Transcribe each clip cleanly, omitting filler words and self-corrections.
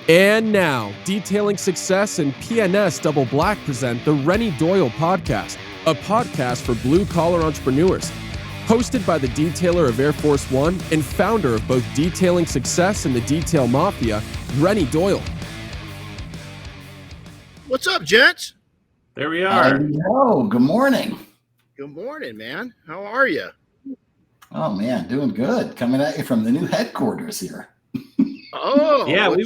And now, Detailing Success and PNS Double Black present the Renny Doyle Podcast, a podcast for blue-collar entrepreneurs. Hosted by the detailer of Air Force One and founder of both Detailing Success and the Detail Mafia, Renny Doyle. What's up, gents? There we are. Hello. Good morning. Good morning, man. How are you? Oh, man, doing good. Coming at you from the new headquarters here. Oh, yeah, we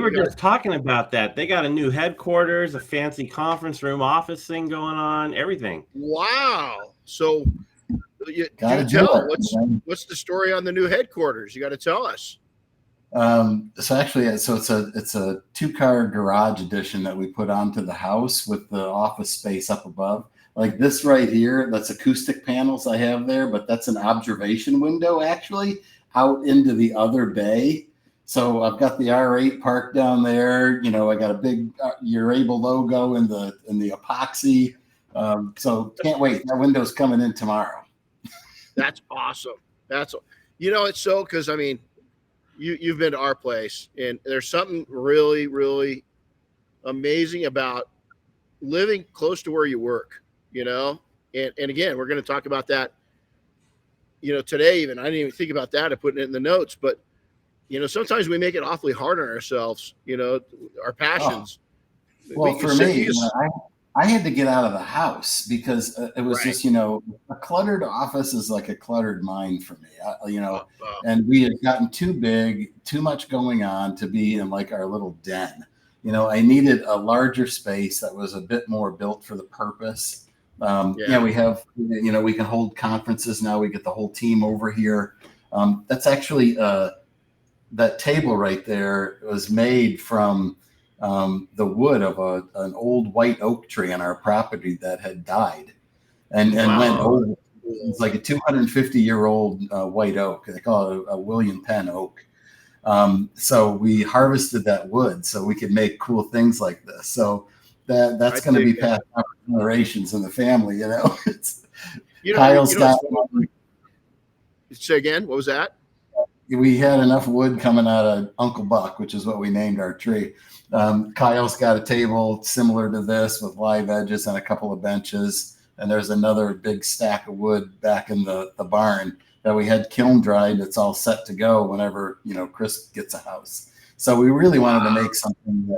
were just talking about that. They got a new headquarters, a fancy conference room, office thing going on, everything. Wow. So, what's the story on the new headquarters? You got to tell us. It's a 2-car garage addition that we put onto the house with the office space up above. Like this right here, that's acoustic panels I have there, but that's an observation window actually out into the other bay. So I've got the R8 parked down there. You know, I got a big You're Able logo in the epoxy. So can't wait. That window's coming in tomorrow. That's awesome. It's so, because I mean, you've been to our place, and there's something really, really amazing about living close to where you work, you know? And again, we're going to talk about that, you know, today even. I didn't even think about that and putting it in the notes, but you know, sometimes we make it awfully hard on ourselves, you know, our passions. Well, for me, I had to get out of the house because it was just, you know, a cluttered office is like a cluttered mind for me, and we had gotten too big, too much going on to be in like our little den. You know, I needed a larger space that was a bit more built for the purpose. We have, you know, we can hold conferences now. We get the whole team over here. That's actually that table right there was made from the wood of an old white oak tree on our property that had died and went over. It's like a 250-year-old white oak. They call it a William Penn oak. So we harvested that wood so we could make cool things like this. So that's going to be passed down for generations in the family, you know. Kyle's got. Say again, what was that? We had enough wood coming out of Uncle Buck, which is what we named our tree. Kyle's got a table similar to this with live edges and a couple of benches. And there's another big stack of wood back in the barn that we had kiln dried. It's all set to go whenever, you know, Chris gets a house. So we really wanted to make something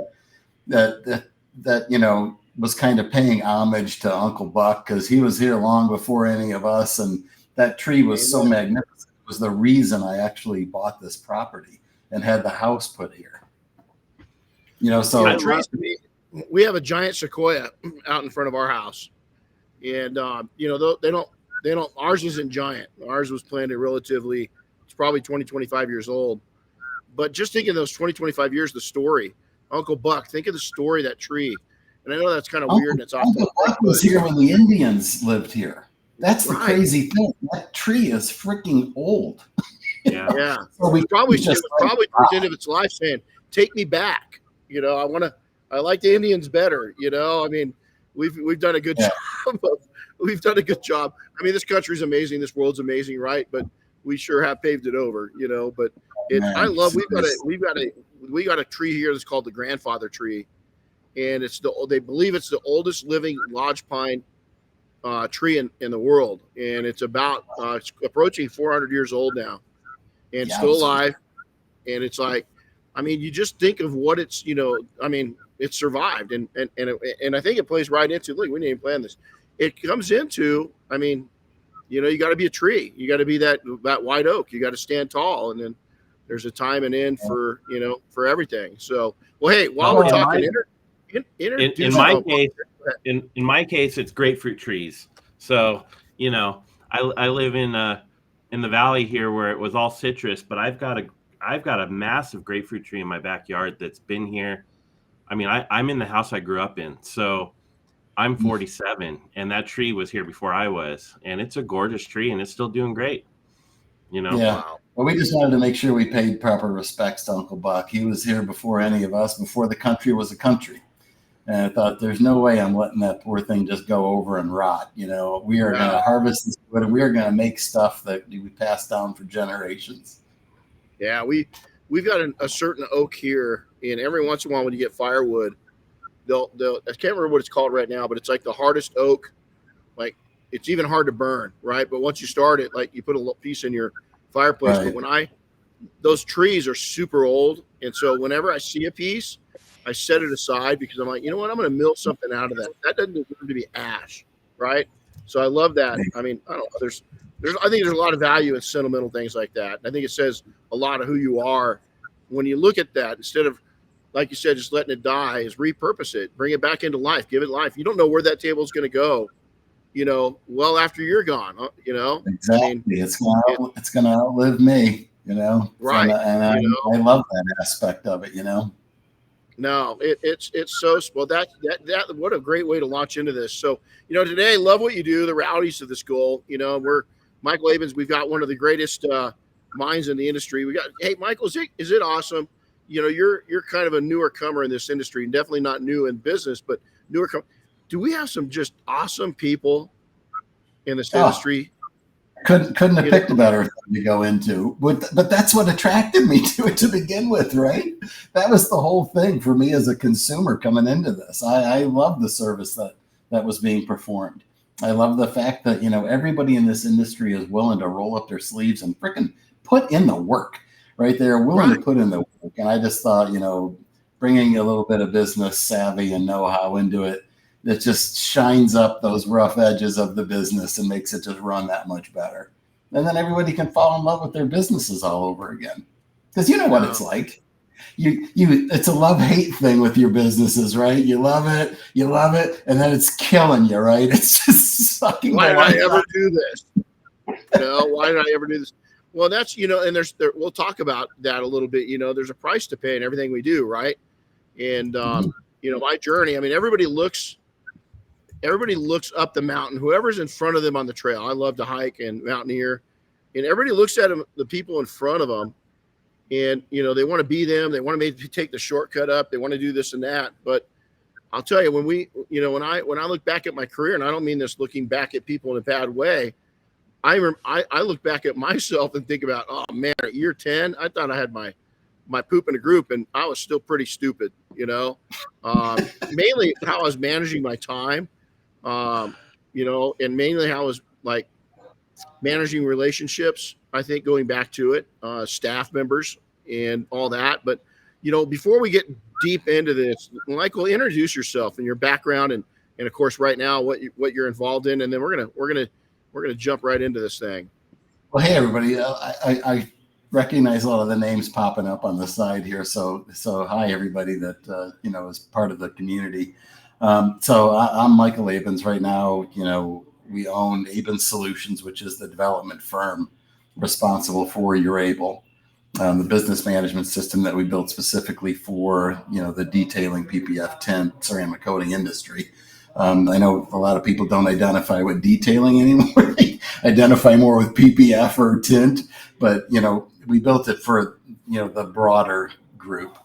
that you know, was kind of paying homage to Uncle Buck, because he was here long before any of us. And that tree was so magnificent. Was the reason I actually bought this property and had the house put here. You know, so we have a giant sequoia out in front of our house, and you know, they don't. Ours isn't giant. Ours was planted relatively. It's probably 20, 25 years old. But just think of those 20, 25 years, the story, Uncle Buck. Think of the story of that tree. And I know that's kind of weird. And it's off. Uncle Buck was here when the Indians lived here. That's the crazy thing. That tree is freaking old. Yeah. So it was probably towards the end of its life saying, "Take me back." You know, I like the Indians better. You know, I mean, we've done a good job. We've done a good job. I mean, this country's amazing. This world's amazing, right? But we sure have paved it over. You know, but we got a tree here that's called the grandfather tree, and they believe it's the oldest living lodge pine tree in the world, and it's about it's approaching 400 years old now, and still alive. And it's like, I mean, you just think of what it's, you know, I mean, it survived, and I think it plays right into, look, we didn't even plan this. It comes into, I mean, you know, you got to be a tree, you got to be that white oak, you got to stand tall, and then there's a time and end for, you know, for everything. So, well, hey, while we're talking, in my case, it's grapefruit trees. So, you know, I live in the valley here where it was all citrus, but I've got a massive grapefruit tree in my backyard that's been here. I mean, I'm in the house I grew up in, so I'm 47, and that tree was here before I was, and it's a gorgeous tree, and it's still doing great. You know. Yeah. Well, we just wanted to make sure we paid proper respects to Uncle Buck. He was here before any of us, before the country was a country. And I thought, there's no way I'm letting that poor thing just go over and rot. You know, we are going to harvest this wood, and we are going to make stuff that we pass down for generations. Yeah, we we've got a certain oak here, and every once in a while when you get firewood, they'll I can't remember what it's called right now, but it's like the hardest oak. Like it's even hard to burn, right? But once you start it, like you put a piece in your fireplace. Right. But those trees are super old, and so whenever I see a piece, I set it aside because I'm like, you know what, I'm going to mill something out of that. That doesn't deserve to be ash, right? So I love that. I mean, I don't know. I think there's a lot of value in sentimental things like that. I think it says a lot of who you are when you look at that. Instead of, like you said, just letting it die, is repurpose it, bring it back into life, give it life. You don't know where that table is going to go, well after you're gone. Exactly. I mean, it's going to outlive me. Right. And I love that aspect of it. No, it's so well. That what a great way to launch into this. So today, love what you do. The realities of this goal. We're Michael Abens. We've got one of the greatest minds in the industry. Hey, Michael, is it awesome? You're kind of a newer comer in this industry, and definitely not new in business, but newer. Do we have some just awesome people in this industry? Couldn't have picked a better thing to go into, but that's what attracted me to it to begin with, right? That was the whole thing for me as a consumer coming into this. I love the service that was being performed. I love the fact that everybody in this industry is willing to roll up their sleeves and freaking put in the work, right? They're willing to put in the work, and I just thought, bringing a little bit of business savvy and know-how into it, that just shines up those rough edges of the business and makes it just run that much better. And then everybody can fall in love with their businesses all over again. Because you know what it's like. It's a love-hate thing with your businesses, right? You love it, and then it's killing you, right? It's just sucking. Why did I ever do this? Why did I ever do this? Well, that's, and we'll talk about that a little bit. There's a price to pay in everything we do, right? And, my journey, I mean, everybody looks up the mountain, whoever's in front of them on the trail. I love to hike and mountaineer, and everybody looks at them, the people in front of them, and, they want to be them. They want to maybe take the shortcut up. They want to do this and that. But I'll tell you, when I look back at my career, and I don't mean this looking back at people in a bad way, I look back at myself and think about, oh man, at year 10, I thought I had my poop in a group, and I was still pretty stupid, mainly how I was managing my time. And mainly how I was like managing relationships, I think, going back to it, staff members and all that. But, before we get deep into this, Michael, introduce yourself and your background and of course, right now, what you're involved in. And then we're going to jump right into this thing. Well, hey, everybody. I recognize a lot of the names popping up on the side here. So hi, everybody that, is part of the community. So I'm Michael Abens right now. We own Abens Solutions, which is the development firm responsible for You're Able, the business management system that we built specifically for, the detailing PPF tint ceramic coating industry. I know a lot of people don't identify with detailing anymore. They identify more with PPF or tint, but, we built it for, the broader group.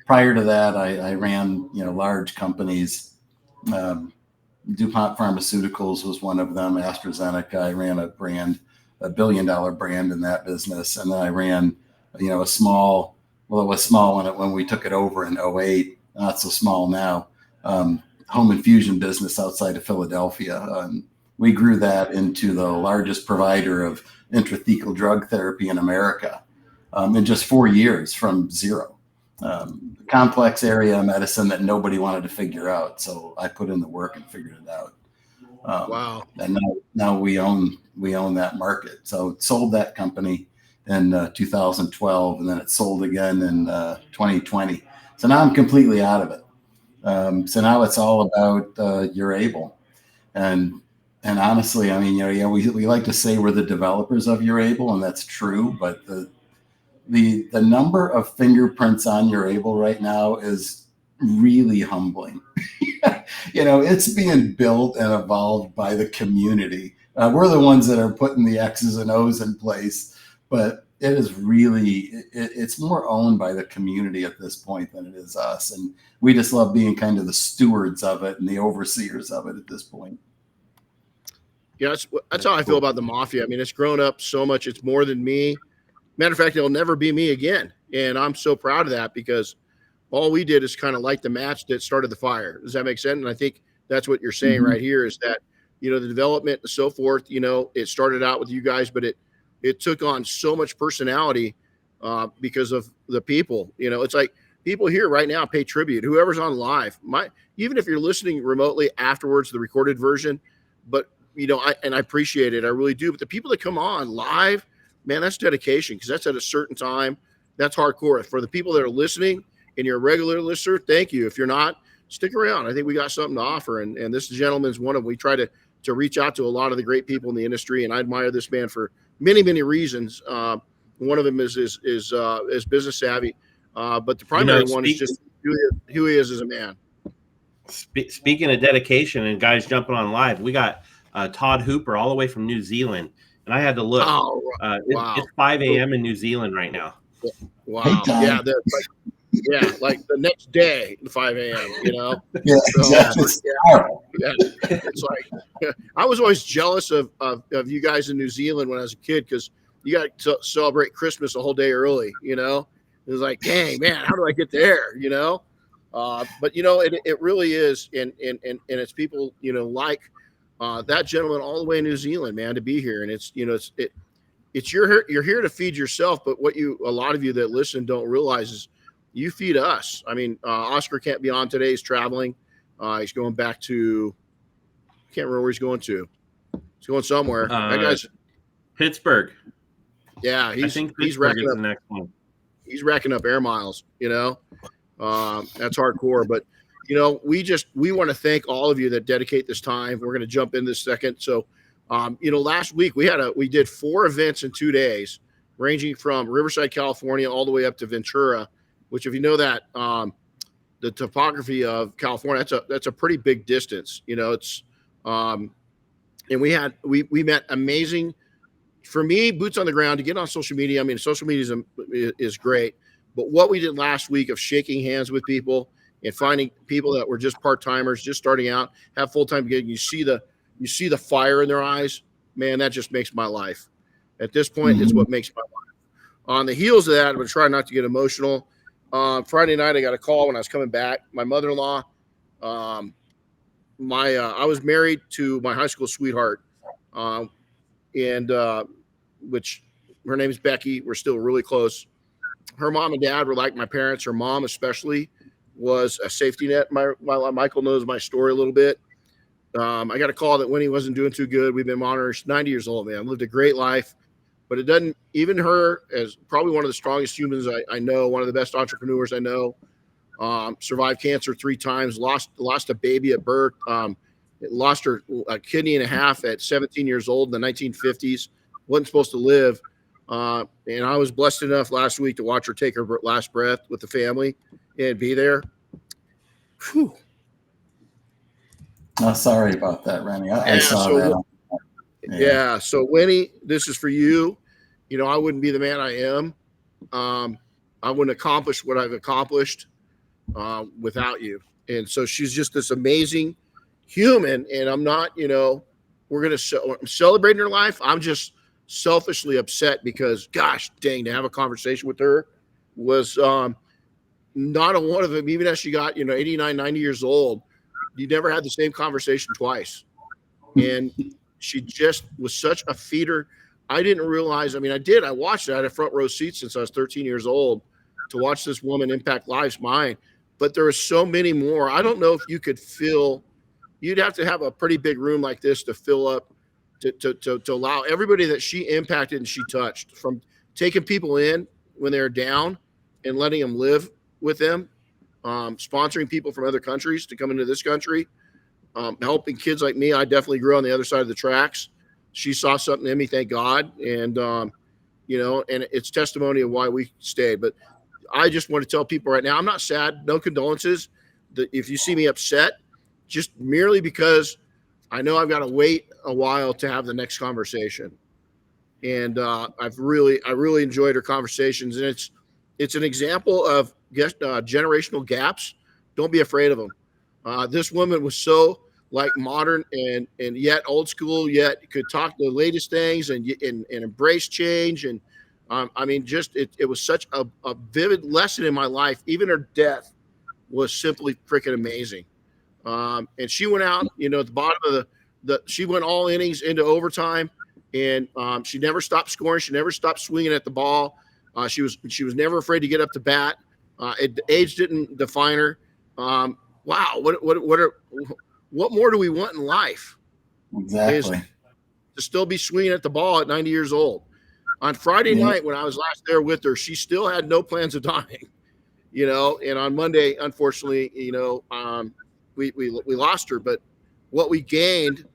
Prior to that, I ran, large companies. DuPont Pharmaceuticals was one of them. AstraZeneca, I ran a $1 billion brand in that business. And then I ran, a small, well, it was small when we took it over in 2008, not so small now, home infusion business outside of Philadelphia. We grew that into the largest provider of intrathecal drug therapy in America in just 4 years from zero. Complex area of medicine that nobody wanted to figure out. So I put in the work and figured it out. Wow. And now we own that market. So it sold that company in 2012, and then it sold again in 2020. So now I'm completely out of it. So now it's all about You're Able. And honestly, I mean, we like to say we're the developers of You're Able, and that's true, but the number of fingerprints on You're Able right now is really humbling. It's being built and evolved by the community. We're the ones that are putting the X's and O's in place, but it is really, it's more owned by the community at this point than it is us. And we just love being kind of the stewards of it and the overseers of it at this point. Yeah, that's how I feel about the Mafia. I mean, it's grown up so much. It's more than me. Matter of fact, it'll never be me again. And I'm so proud of that, because all we did is kind of light the match that started the fire. Does that make sense? And I think that's what you're saying right here, is that, the development and so forth, it started out with you guys, but it took on so much personality because of the people. It's like people here right now pay tribute. Whoever's on live, even if you're listening remotely afterwards, the recorded version, but I appreciate it. I really do. But the people that come on live, man, that's dedication, because that's at a certain time. That's hardcore. For the people that are listening and you're a regular listener, thank you. If you're not, stick around. I think we got something to offer. And this gentleman's one of them. We try to reach out to a lot of the great people in the industry. And I admire this man for many, many reasons. One of them is business savvy. But the primary one is just who he is as a man. Speaking of dedication and guys jumping on live, we got Todd Hooper all the way from New Zealand. And I had to look. Oh, wow. It's 5 a.m. in New Zealand right now. Wow. Yeah. Like the next day, 5 a.m., Yeah, exactly. Yeah. It's like, I was always jealous of you guys in New Zealand when I was a kid, because you got to celebrate Christmas a whole day early, It was like, dang, man, how do I get there, But, it really is. And it's people, like that gentleman all the way in New Zealand, man, to be here. And it's, you're here to feed yourself. But what a lot of you that listen don't realize is you feed us. I mean, Oscar can't be on today. He's traveling. He's going back to, can't remember where he's going to. He's going somewhere. That guy's Pittsburgh. Yeah. He's racking up the next one. He's racking up air miles, that's hardcore. But, we want to thank all of you that dedicate this time. We're going to jump in this second. So, last week we did 4 events in 2 days, ranging from Riverside, California, all the way up to Ventura, which, if you know that, the topography of California, that's a pretty big distance. It's, and we met amazing, for me, boots on the ground, to get on social media. I mean, social media is great, but what we did last week of shaking hands with people and finding people that were just part-timers, just starting out, have full-time gig, you see the fire in their eyes, man, that just makes my life. At this point, it's what makes my life. On the heels of that, I'm going to try not to get emotional. Friday night, I got a call when I was coming back. My mother-in-law, I was married to my high school sweetheart, which her name is Becky. We're still really close. Her mom and dad were like my parents. Her mom especially was a safety net. Michael knows my story a little bit. I got a call that Winnie wasn't doing too good. We've been monitoring. She's 90 years old, man. Lived a great life. But it doesn't, even her, as probably one of the strongest humans I know, one of the best entrepreneurs I know, survived cancer 3 times, lost a baby at birth, lost her a kidney and a half at 17 years old in the 1950s, wasn't supposed to live. And I was blessed enough last week to watch her take her last breath with the family and be there. Whew. Oh, sorry about that, Renny. I saw that. Yeah. So Winnie, this is for you. I wouldn't be the man I am. I wouldn't accomplish what I've accomplished without you. And so she's just this amazing human. And I'm not, I'm celebrating her life. I'm just selfishly upset because, gosh dang, to have a conversation with her was not a one of them. Even as she got, 89, 90 years old, you never had the same conversation twice. And she just was such a feeder. I didn't realize, I watched it. I had a front row seat since I was 13 years old to watch this woman impact lives, mine. But there are so many more. I don't know if you could you'd have to have a pretty big room like this to fill up, to allow everybody that she impacted and she touched, from taking people in when they're down and letting them live with them, sponsoring people from other countries to come into this country, helping kids like me. I definitely grew on the other side of the tracks. She saw something in me, thank God. And, and it's testimony of why we stayed. But I just want to tell people right now, I'm not sad, no condolences. If you see me upset, just merely because I know I've got to wait a while to have the next conversation. And I really enjoyed her conversations. And it's an example of generational gaps. Don't be afraid of them. This woman was so modern and yet old school, yet could talk the latest things and embrace change. And I mean, just it was such a vivid lesson in my life. Even her death was simply freaking amazing. And she went out, you know, at the bottom of she went all innings into overtime, and she never stopped scoring. She never stopped swinging at the ball. She was never afraid to get up to bat. Age didn't define her. Wow, what more do we want in life? Exactly. To still be swinging at the ball at 90 years old. On Friday night, when I was last there with her, she still had no plans of dying, you know. And on Monday, unfortunately, you know, we lost her. But what we gained,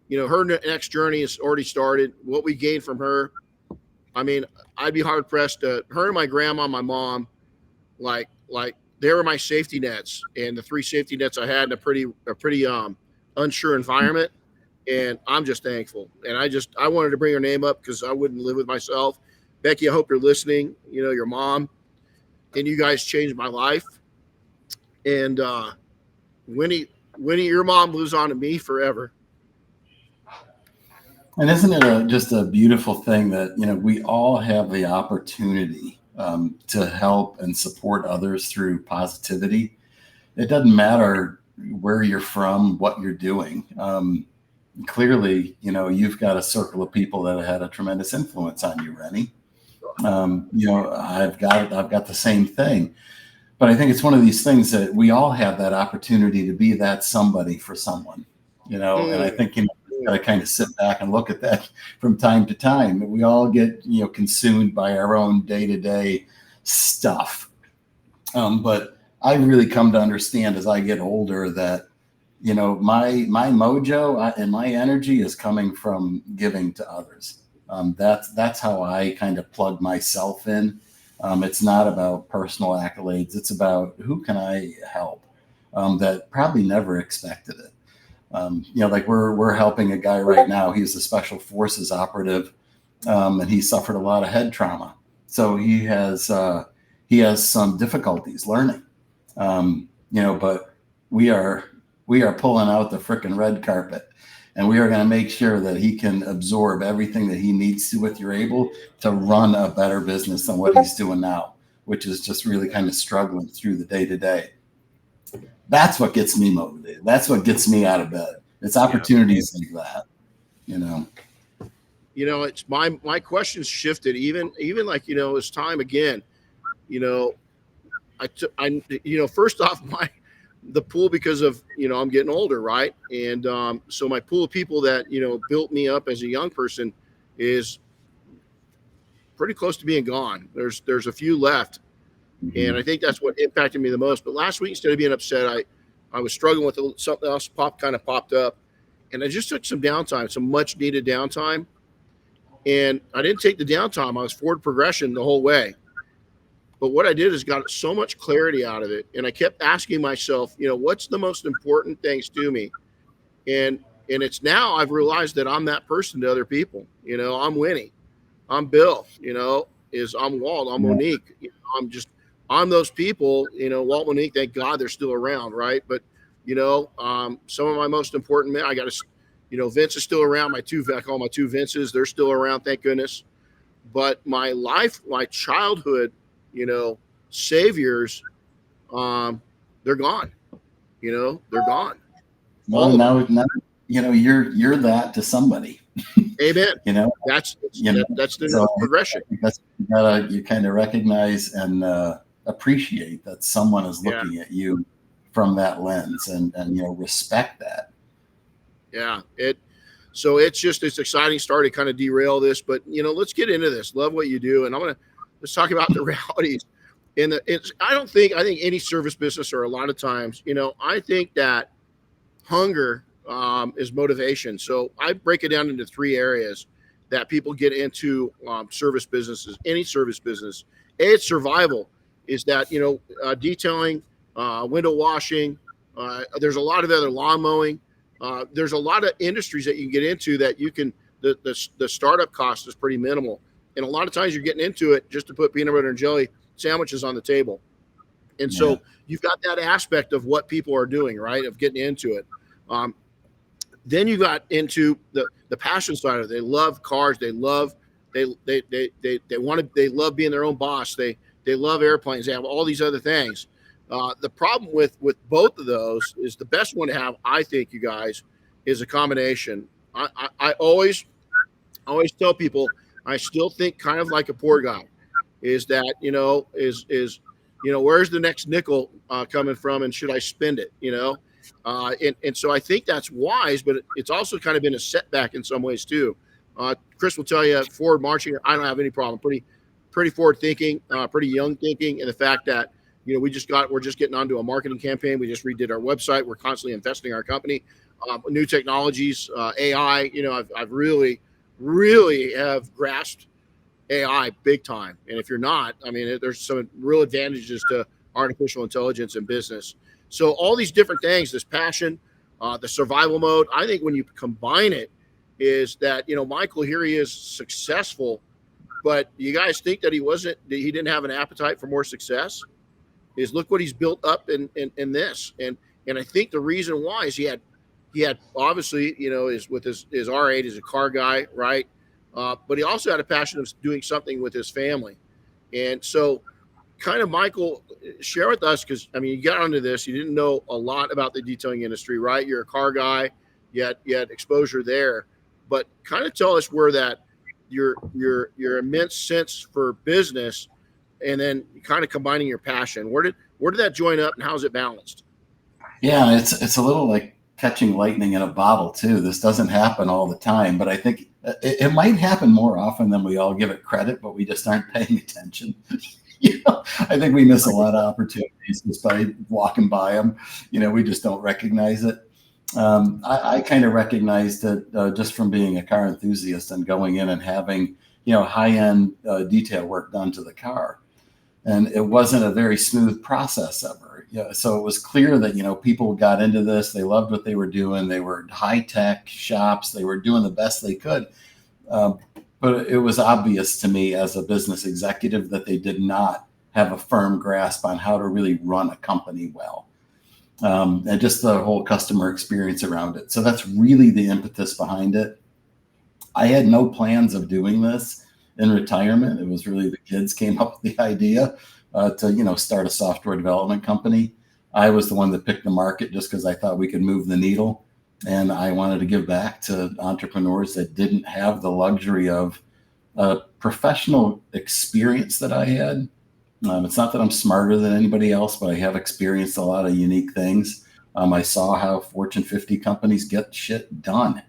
you know, her next journey has already started. What we gained from her, I mean, I'd be hard pressed to her and my grandma, my mom, like they were my safety nets, and the 3 safety nets I had in a pretty unsure environment. And I'm just thankful. And I wanted to bring her name up because I wouldn't live with myself. Becky, I hope you're listening. You know, your mom, and you guys changed my life. And Winnie, your mom lives on to me forever. And isn't it just a beautiful thing that, you know, we all have the opportunity to help and support others through positivity. It doesn't matter where you're from, what you're doing. Clearly, you know, you've got a circle of people that have had a tremendous influence on you, Renny. You know, I've got the same thing, but I think it's one of these things that we all have that opportunity to be that somebody for someone, you know. And I think, you know, you got to kind of sit back and look at that from time to time. We all get, you know, consumed by our own day-to-day stuff. But I really come to understand as I get older that, you know, my mojo and my energy is coming from giving to others. That's how I kind of plug myself in. It's not about personal accolades. It's about who can I help that probably never expected it. You know, like we're helping a guy right now. He's a special forces operative, and he suffered a lot of head trauma. So he has some difficulties learning. You know, but we are pulling out the frickin' red carpet, and we are going to make sure that he can absorb everything that he needs to if you're able to run a better business than what he's doing now, which is just really kind of struggling through the day to day. That's what gets me motivated. That's what gets me out of bed. It's opportunities like that, you know. You know, it's my questions shifted even like, you know, it's time again, you know, you know, first off, the pool, because of, you know, I'm getting older, right? And so my pool of people that, you know, built me up as a young person is pretty close to being gone. There's a few left. And I think that's what impacted me the most. But last week, instead of being upset, I was struggling with something else kind of popped up. And I just took some downtime, some much needed downtime. And I didn't take the downtime. I was forward progression the whole way. But what I did is got so much clarity out of it. And I kept asking myself, you know, what's the most important things to me? And it's now I've realized that I'm that person to other people. You know, I'm Winnie. I'm Bill, you know, I'm Walt, I'm Monique. You know, I'm those people, you know, Walt, Monique, thank God they're still around, right? But, you know, some of my most important men, you know, Vince is still around. I call my 2 Vinces, they're still around, thank goodness. But my life, my childhood, you know, saviors, they're gone. You know, they're gone. Well, now, you know, you're that to somebody. Amen. You know, that's the progression. You kind of recognize and appreciate that someone is looking at you from that lens, and you know, respect that. Yeah, so it's exciting. Started to kind of derail this, but you know, let's get into this. Love what you do, and let's talk about the realities. I think any service business, or a lot of times, you know, I think that hunger is motivation. So I break it down into 3 areas that people get into service businesses, any service business. It's survival. Is that, you know, detailing, window washing. There's a lot of other lawn mowing. There's a lot of industries that you can get into that you can, the startup cost is pretty minimal. And a lot of times you're getting into it just to put peanut butter and jelly sandwiches on the table. And so you've got that aspect of what people are doing, right? Of getting into it. Then you got into the passion side of it. They love cars. They love They love being their own boss. They love airplanes. They have all these other things. The problem with both of those is the best one to have, I think, you guys, is a combination. I always tell people, I still think kind of like a poor guy, is that, where's the next nickel coming from, and should I spend it, and so I think that's wise, but it's also kind of been a setback in some ways too. Chris will tell you, forward marching, I don't have any problem. Pretty forward thinking, pretty young thinking, and the fact that, we're just getting onto a marketing campaign. We just redid our website. We're constantly investing in our company, new technologies, AI. I've really have grasped AI big time. And if you're not, I mean, there's some real advantages to artificial intelligence in business. So all these different things, this passion, the survival mode, I think when you combine it, is that, Michael, here he is successful, but you guys think that he didn't have an appetite for more success? Is look what he's built up in this. And I think the reason why is he had obviously, is with his R8, is a car guy, right? But he also had a passion of doing something with his family. And so kind of, Michael, share with us, because, I mean, you got onto this, you didn't know a lot about the detailing industry, right? You're a car guy, you had exposure there, but kind of tell us where that your immense sense for business, and then kind of combining your passion, where did that join up, and how's it balanced? Yeah, it's a little like catching lightning in a bottle too. This doesn't happen all the time, but I think it might happen more often than we all give it credit, but we just aren't paying attention. I think we miss a lot of opportunities just by walking by them. We just don't recognize it. I kind of recognized it just from being a car enthusiast and going in and having, high-end detail work done to the car. And it wasn't a very smooth process ever. So it was clear that, people got into this. They loved what they were doing. They were high-tech shops. They were doing the best they could. But it was obvious to me as a business executive that they did not have a firm grasp on how to really run a company well. And just the whole customer experience around it. So that's really the impetus behind it. I had no plans of doing this in retirement. It was really the kids came up with the idea to, start a software development company. I was the one that picked the market just because I thought we could move the needle. And I wanted to give back to entrepreneurs that didn't have the luxury of professional experience that I had. It's not that I'm smarter than anybody else, but I have experienced a lot of unique things. I saw how Fortune 50 companies get shit done,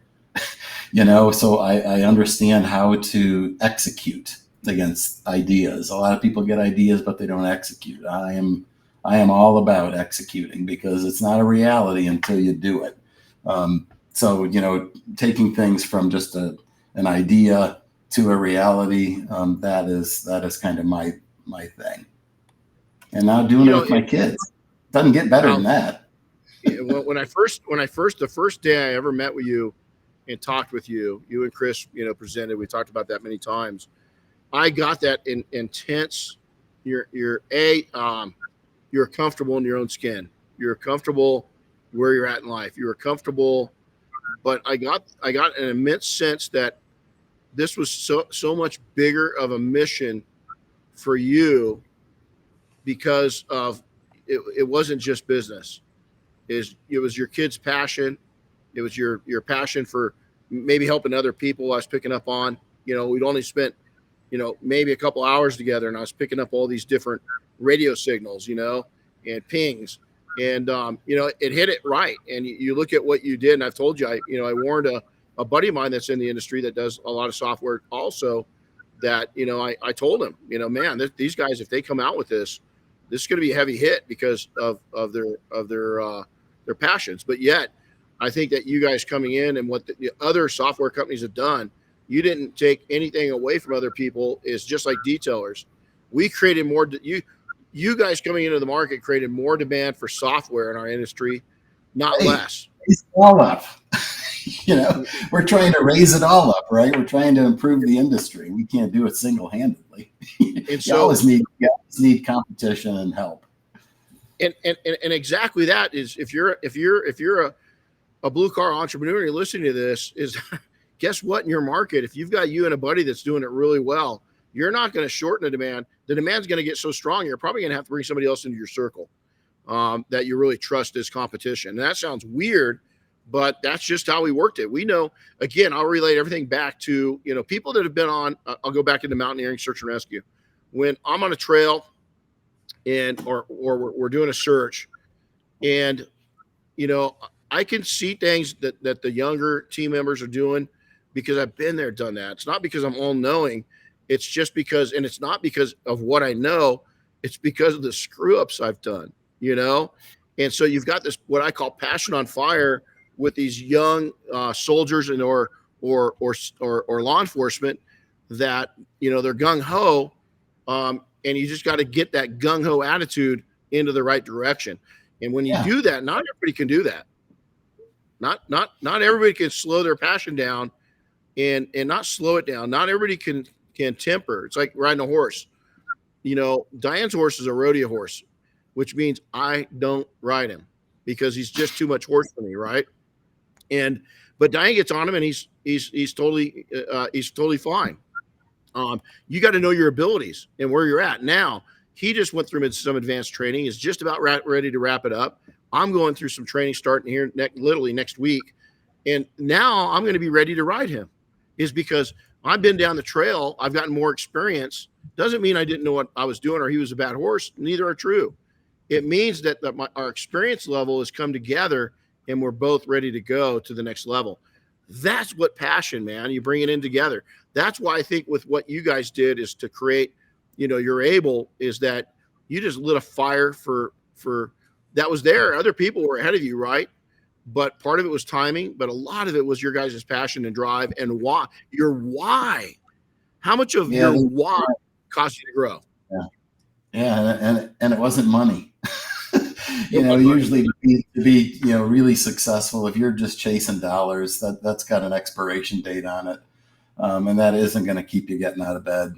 so I understand how to execute against ideas. A lot of people get ideas, but they don't execute. I am all about executing, because it's not a reality until you do it. So, taking things from just an idea to a reality, that is kind of my thing. And now doing it with my kids doesn't get better than that. When I first, the first day I ever met with you and talked with you and Chris, presented, we talked about that many times. I got that intense. You're comfortable in your own skin. You're comfortable where you're at in life. You're comfortable, but I got an immense sense that this was so much bigger of a mission for you, because of it wasn't just business. It was your kids' passion. It was your passion for maybe helping other people. I was picking up on, we'd only spent, maybe a couple hours together, and I was picking up all these different radio signals, and pings, and it hit it right. And you look at what you did, and I've told you, I warned a buddy of mine that's in the industry that does a lot of software also, that I told him, man, these guys, if they come out with this is going to be a heavy hit because of their passions. But yet, I think that you guys coming in and what the other software companies have done, you didn't take anything away from other people. Is just like detailers. We created more. You guys coming into the market created more demand for software in our industry, not less. It's all up. We're trying to raise it all up, right? We're trying to improve the industry. We can't do it single-handedly. And so, you always need competition and help. And exactly that is, if you're a blue car entrepreneur, you're listening to this, is guess what? In your market, if you've got you and a buddy that's doing it really well, you're not going to shorten the demand. The demand's going to get so strong, you're probably going to have to bring somebody else into your circle that you really trust as competition. And that sounds weird, but that's just how we worked it. We know, again, I'll relate everything back to, people that have been on, I'll go back into mountaineering, search and rescue. When I'm on a trail or we're doing a search, and, I can see things that the younger team members are doing because I've been there, done that. It's not because I'm all knowing. It's just because, and it's not because of what I know, it's because of the screw ups I've done, And so you've got this, what I call passion on fire with these young soldiers and or law enforcement that, they're gung ho. And you just got to get that gung ho attitude into the right direction. And when you do that, not everybody can do that. Not everybody can slow their passion down and not slow it down. Not everybody can temper. It's like riding a horse. Diane's horse is a rodeo horse, which means I don't ride him because he's just too much horse for me, right? But Diane gets on him and he's totally fine. You got to know your abilities and where you're at. Now, he just went through some advanced training, is just about ready to wrap it up. I'm going through some training starting here literally next week. And now I'm going to be ready to ride him, is because I've been down the trail. I've gotten more experience. Doesn't mean I didn't know what I was doing or he was a bad horse. Neither are true. It means that our experience level has come together and we're both ready to go to the next level. That's what passion, man. You bring it in together. That's why I think with what you guys did is to create, you're able, is that you just lit a fire for that was there. Other people were ahead of you, right? But part of it was timing, but a lot of it was your guys' passion and drive and why. Your why. How much of your why caused you to grow? Yeah, and it wasn't money. Usually to be really successful, if you're just chasing dollars, that's got an expiration date on it, and that isn't going to keep you getting out of bed.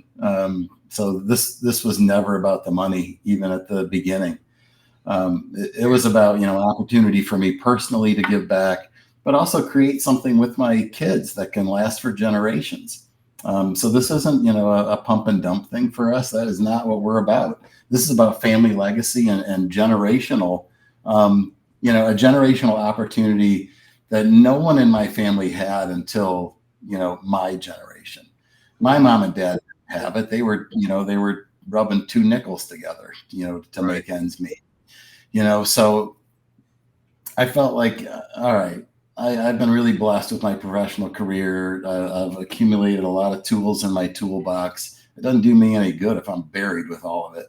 So this was never about the money, even at the beginning. It was about, an opportunity for me personally to give back, but also create something with my kids that can last for generations. So this isn't, a pump and dump thing for us. That is not what we're about. This is about family legacy and generational, a generational opportunity that no one in my family had until, my generation. My mom and dad didn't have it. They were rubbing two nickels together, to make ends meet. So I felt like, all right, I've been really blessed with my professional career. I've accumulated a lot of tools in my toolbox. It doesn't do me any good if I'm buried with all of it,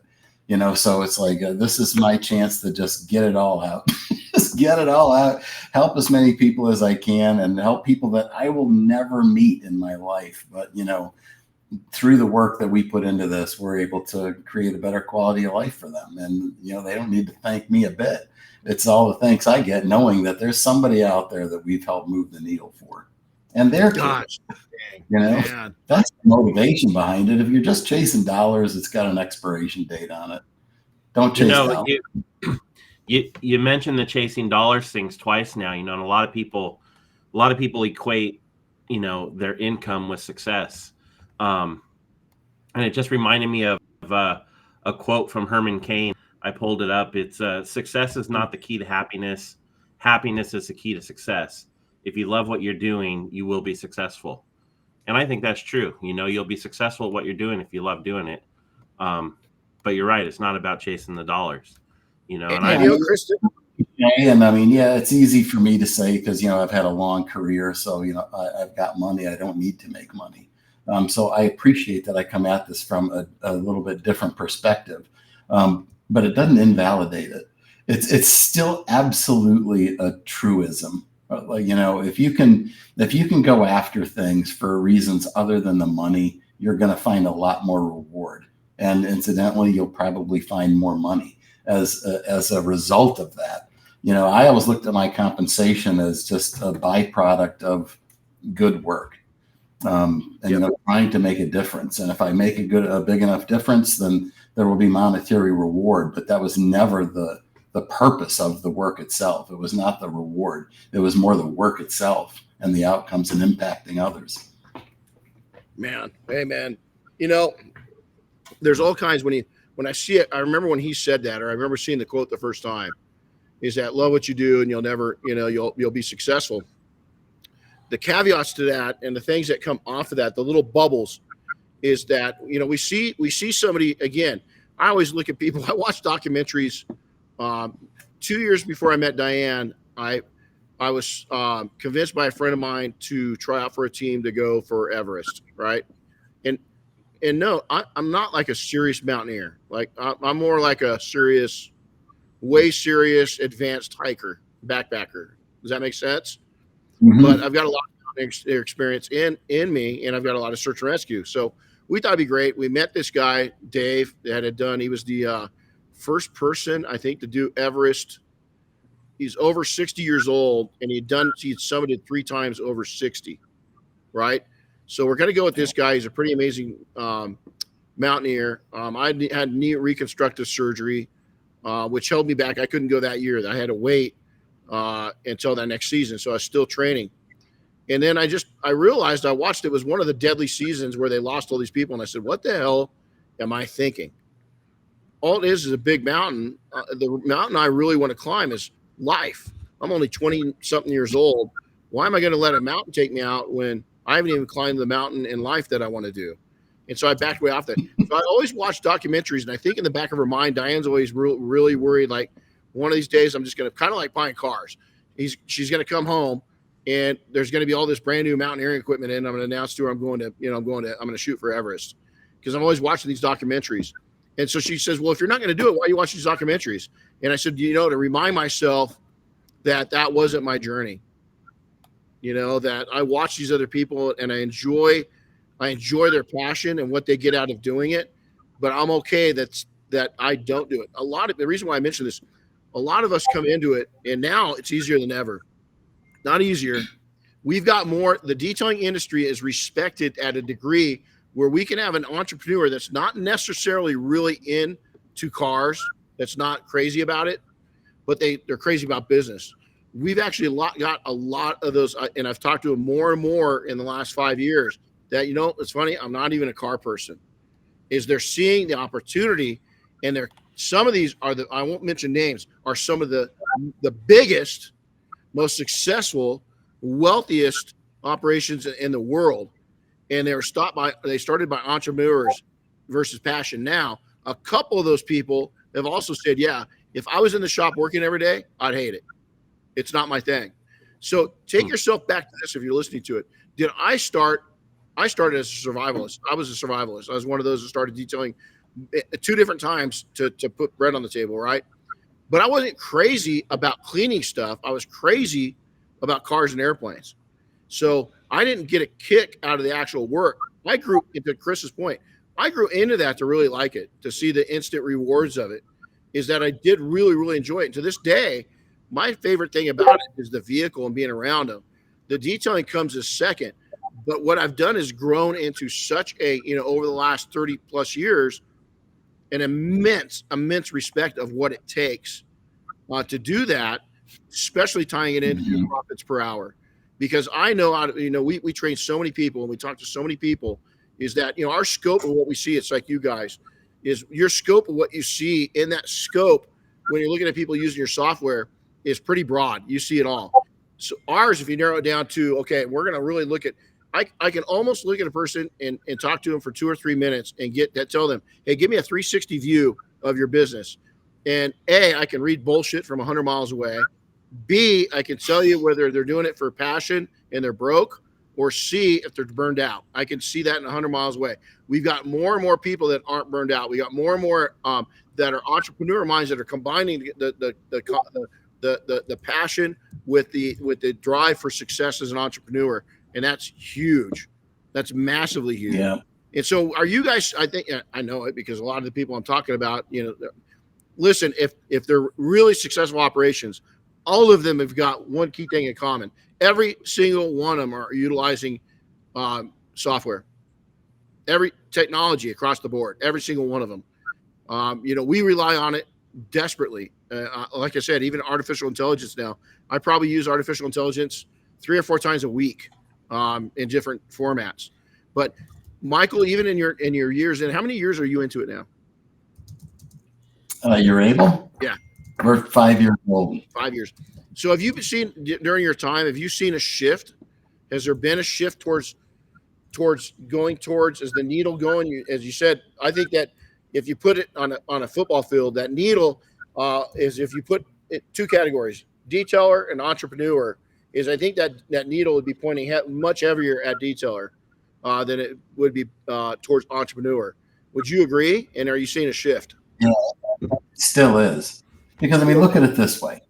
so it's like, this is my chance to just get it all out, just get it all out, help as many people as I can, and help people that I will never meet in my life. But, through the work that we put into this, we're able to create a better quality of life for them. And, they don't need to thank me a bit. It's all the thanks I get knowing that there's somebody out there that we've helped move the needle for. And they're kids, that's the motivation behind it. If you're just chasing dollars, it's got an expiration date on it. Don't chase dollars. You mentioned the chasing dollars things twice now, and a lot of people equate, their income with success. And it just reminded me of a quote from Herman Cain. I pulled it up. It's success is not the key to happiness. Happiness is the key to success. If you love what you're doing, you will be successful. And I think that's true. You'll be successful at what you're doing if you love doing it. But you're right. It's not about chasing the dollars, Kristen. And I mean, it's easy for me to say because, I've had a long career. So, I've got money. I don't need to make money. So I appreciate that I come at this from a little bit different perspective, but it doesn't invalidate it. It's still absolutely a truism. If you can go after things for reasons other than the money, you're going to find a lot more reward. And incidentally, you'll probably find more money as a result of that. I always looked at my compensation as just a byproduct of good work. Trying to make a difference. And if I make a big enough difference, then there will be monetary reward. But that was never the purpose of the work itself. It was not the reward. It was more the work itself and the outcomes and impacting others. Man, hey man, you know, there's all kinds when I see it. I remember when he said that, or I remember seeing the quote the first time, is that love what you do and you'll never, you'll be successful. The caveats to that and the things that come off of that, the little bubbles, is that, we see somebody, again, I always look at people. I watch documentaries. 2 years before I met Diane, I was convinced by a friend of mine to try out for a team to go for Everest, right? And no, I'm not like a serious mountaineer. Like I'm more like a way serious advanced hiker, backpacker. Does that make sense? Mm-hmm. But I've got a lot of experience in me, and I've got a lot of search and rescue. So we thought it'd be great. We met this guy, Dave, he was the first person, I think, to do Everest. He's over 60 years old, and he'd summited 3 times over 60, right? So we're going to go with this guy. He's a pretty amazing mountaineer. I had knee reconstructive surgery, which held me back. I couldn't go that year. I had to wait until that next season, so I was still training. And then I realized, I watched, it was one of the deadly seasons where they lost all these people, and I said, what the hell am I thinking? All it is a big mountain. The mountain I really want to climb is life. I'm only 20-something years old. Why am I going to let a mountain take me out when I haven't even climbed the mountain in life that I want to do? And so I backed way off that. So I always watch documentaries, and I think in the back of her mind, Diane's always really worried, like, one of these days I'm just going to, kind of like buying cars. She's going to come home, and there's going to be all this brand new mountaineering equipment in. I'm going to announce to her I'm going to shoot for Everest, because I'm always watching these documentaries. And so she says, well, if you're not going to do it, why are you watching these documentaries? And I said, to remind myself that wasn't my journey. That I watch these other people and I enjoy their passion and what they get out of doing it, but I'm okay that I don't do it. The reason why I mention this, a lot of us come into it, and now it's easier than ever. Not easier. We've got more. The detailing industry is respected at a degree where we can have an entrepreneur that's not necessarily really into cars, that's not crazy about it, but they're crazy about business. We've actually got a lot of those, and I've talked to them more and more in the last 5 years, that, it's funny, I'm not even a car person, is they're seeing the opportunity, and some of these are I won't mention names, are some of the biggest, most successful, wealthiest operations in the world. And they started by entrepreneurs versus passion. Now, a couple of those people have also said, yeah, if I was in the shop working every day, I'd hate it. It's not my thing. So take yourself back to this if you're listening to it. I started as a survivalist. I was a survivalist. I was one of those that started detailing 2 different times to put bread on the table, right? But I wasn't crazy about cleaning stuff. I was crazy about cars and airplanes. So I didn't get a kick out of the actual work. I grew into Chris's point. I grew into that to really like it, to see the instant rewards of it, is that I did really, really enjoy it. And to this day, my favorite thing about it is the vehicle and being around them. The detailing comes as second. But what I've done is grown into such a, over the last 30 plus years, an immense respect of what it takes to do that, especially tying it into profits per hour. Because I know, we train so many people and we talk to so many people, is that, our scope of what we see, it's like you guys, is your scope of what you see in that scope when you're looking at people using your software is pretty broad. You see it all. So ours, if you narrow it down to, okay, we're going to really look at, I can almost look at a person and talk to them for 2 or 3 minutes and tell them, hey, give me a 360 view of your business. And A, I can read bullshit from 100 miles away. B, I can tell you whether they're doing it for passion and they're broke, or C, if they're burned out. I can see that in 100 miles away. We've got more and more people that aren't burned out. We got more and more that are entrepreneur minds that are combining the passion with the drive for success as an entrepreneur. And that's huge. That's massively huge. Yeah. And so are you guys, I think, I know it because a lot of the people I'm talking about, listen, if they're really successful operations, all of them have got one key thing in common. Every single one of them are utilizing software, every technology across the board, every single one of them. We rely on it. desperately. Like I said, even artificial intelligence now, I probably use artificial intelligence 3 or 4 times a week in different formats. But Michael, even in your years, and how many years are you into it now? You're able? Yeah. We're 5 years old. 5 years. So have you seen during your time, have you seen a shift? Has there been a shift towards going towards, is the needle going? As you said, I think that if you put it on a football field, that needle is, if you put it 2 categories, detailer and entrepreneur, is I think that needle would be pointing much heavier at detailer than it would be towards entrepreneur. Would you agree? And are you seeing a shift? Yeah, it still is. Because, I mean, look at it this way.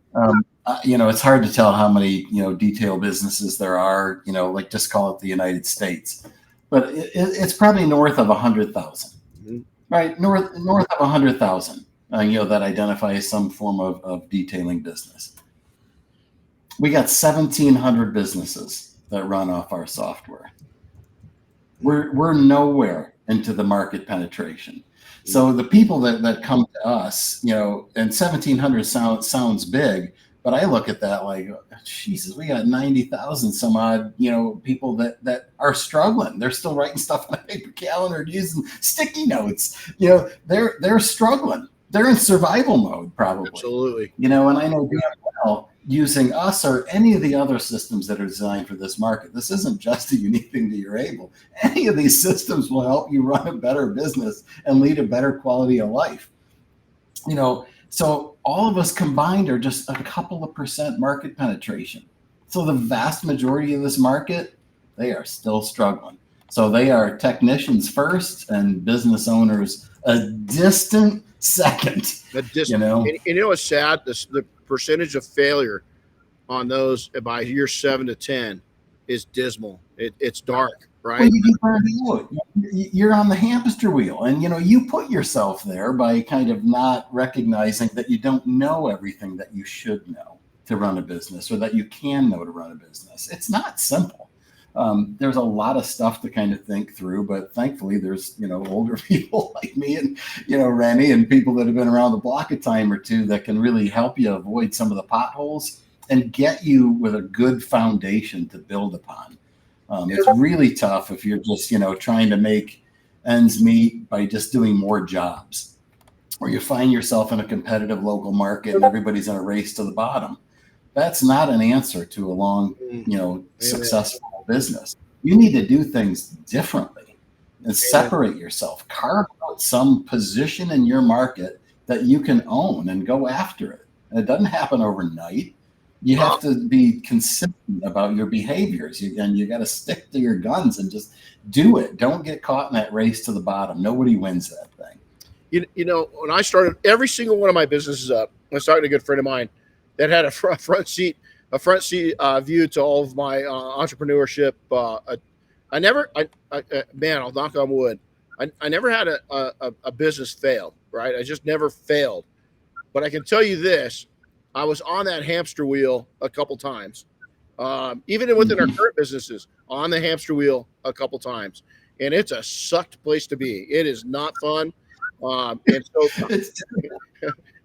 It's hard to tell how many, detail businesses there are, like just call it the United States. But it's probably north of 100,000, mm-hmm. right? North of 100,000, that identify some form of detailing business. We got 1,700 businesses that run off our software. We're nowhere into the market penetration. So the people that come to us, and 1,700 sounds big, but I look at that like, Jesus, we got 90,000 some odd, people that are struggling. They're still writing stuff on a paper calendar, using sticky notes. They're struggling. They're in survival mode, probably. Absolutely. And I know damn well, using us or any of the other systems that are designed for this market, this isn't just a unique thing to your able. Any of these systems will help you run a better business and lead a better quality of life. So all of us combined are just a couple of % market penetration. So the vast majority of this market, they are still struggling. So they are technicians first and business owners a distant second. And it's sad, the percentage of failure on those by year 7 to 10 is dismal. It's dark, right? Well, you're on the hamster wheel, and you put yourself there by kind of not recognizing that you don't know everything that you should know to run a business, or that you can know to run a business. It's not simple. There's a lot of stuff to kind of think through, but thankfully there's, older people like me and, Renny, and people that have been around the block a time or two that can really help you avoid some of the potholes and get you with a good foundation to build upon. It's really tough if you're just, trying to make ends meet by just doing more jobs, or you find yourself in a competitive local market and everybody's in a race to the bottom. That's not an answer to a long, successful business. You need to do things differently and separate yourself, carve out some position in your market that you can own and go after it. And it doesn't happen overnight. You have to be consistent about your behaviors, and you got to stick to your guns and just do it. Don't get caught in that race to the bottom. Nobody wins that thing. When I started every single one of my businesses up, I was talking to a good friend of mine that had a front seat view to all of my entrepreneurship. I'll knock on wood. I never had a business fail, right? I just never failed. But I can tell you this, I was on that hamster wheel a couple times, even within our current businesses, on the hamster wheel a couple times. And it's a sucked place to be. It is not fun. And so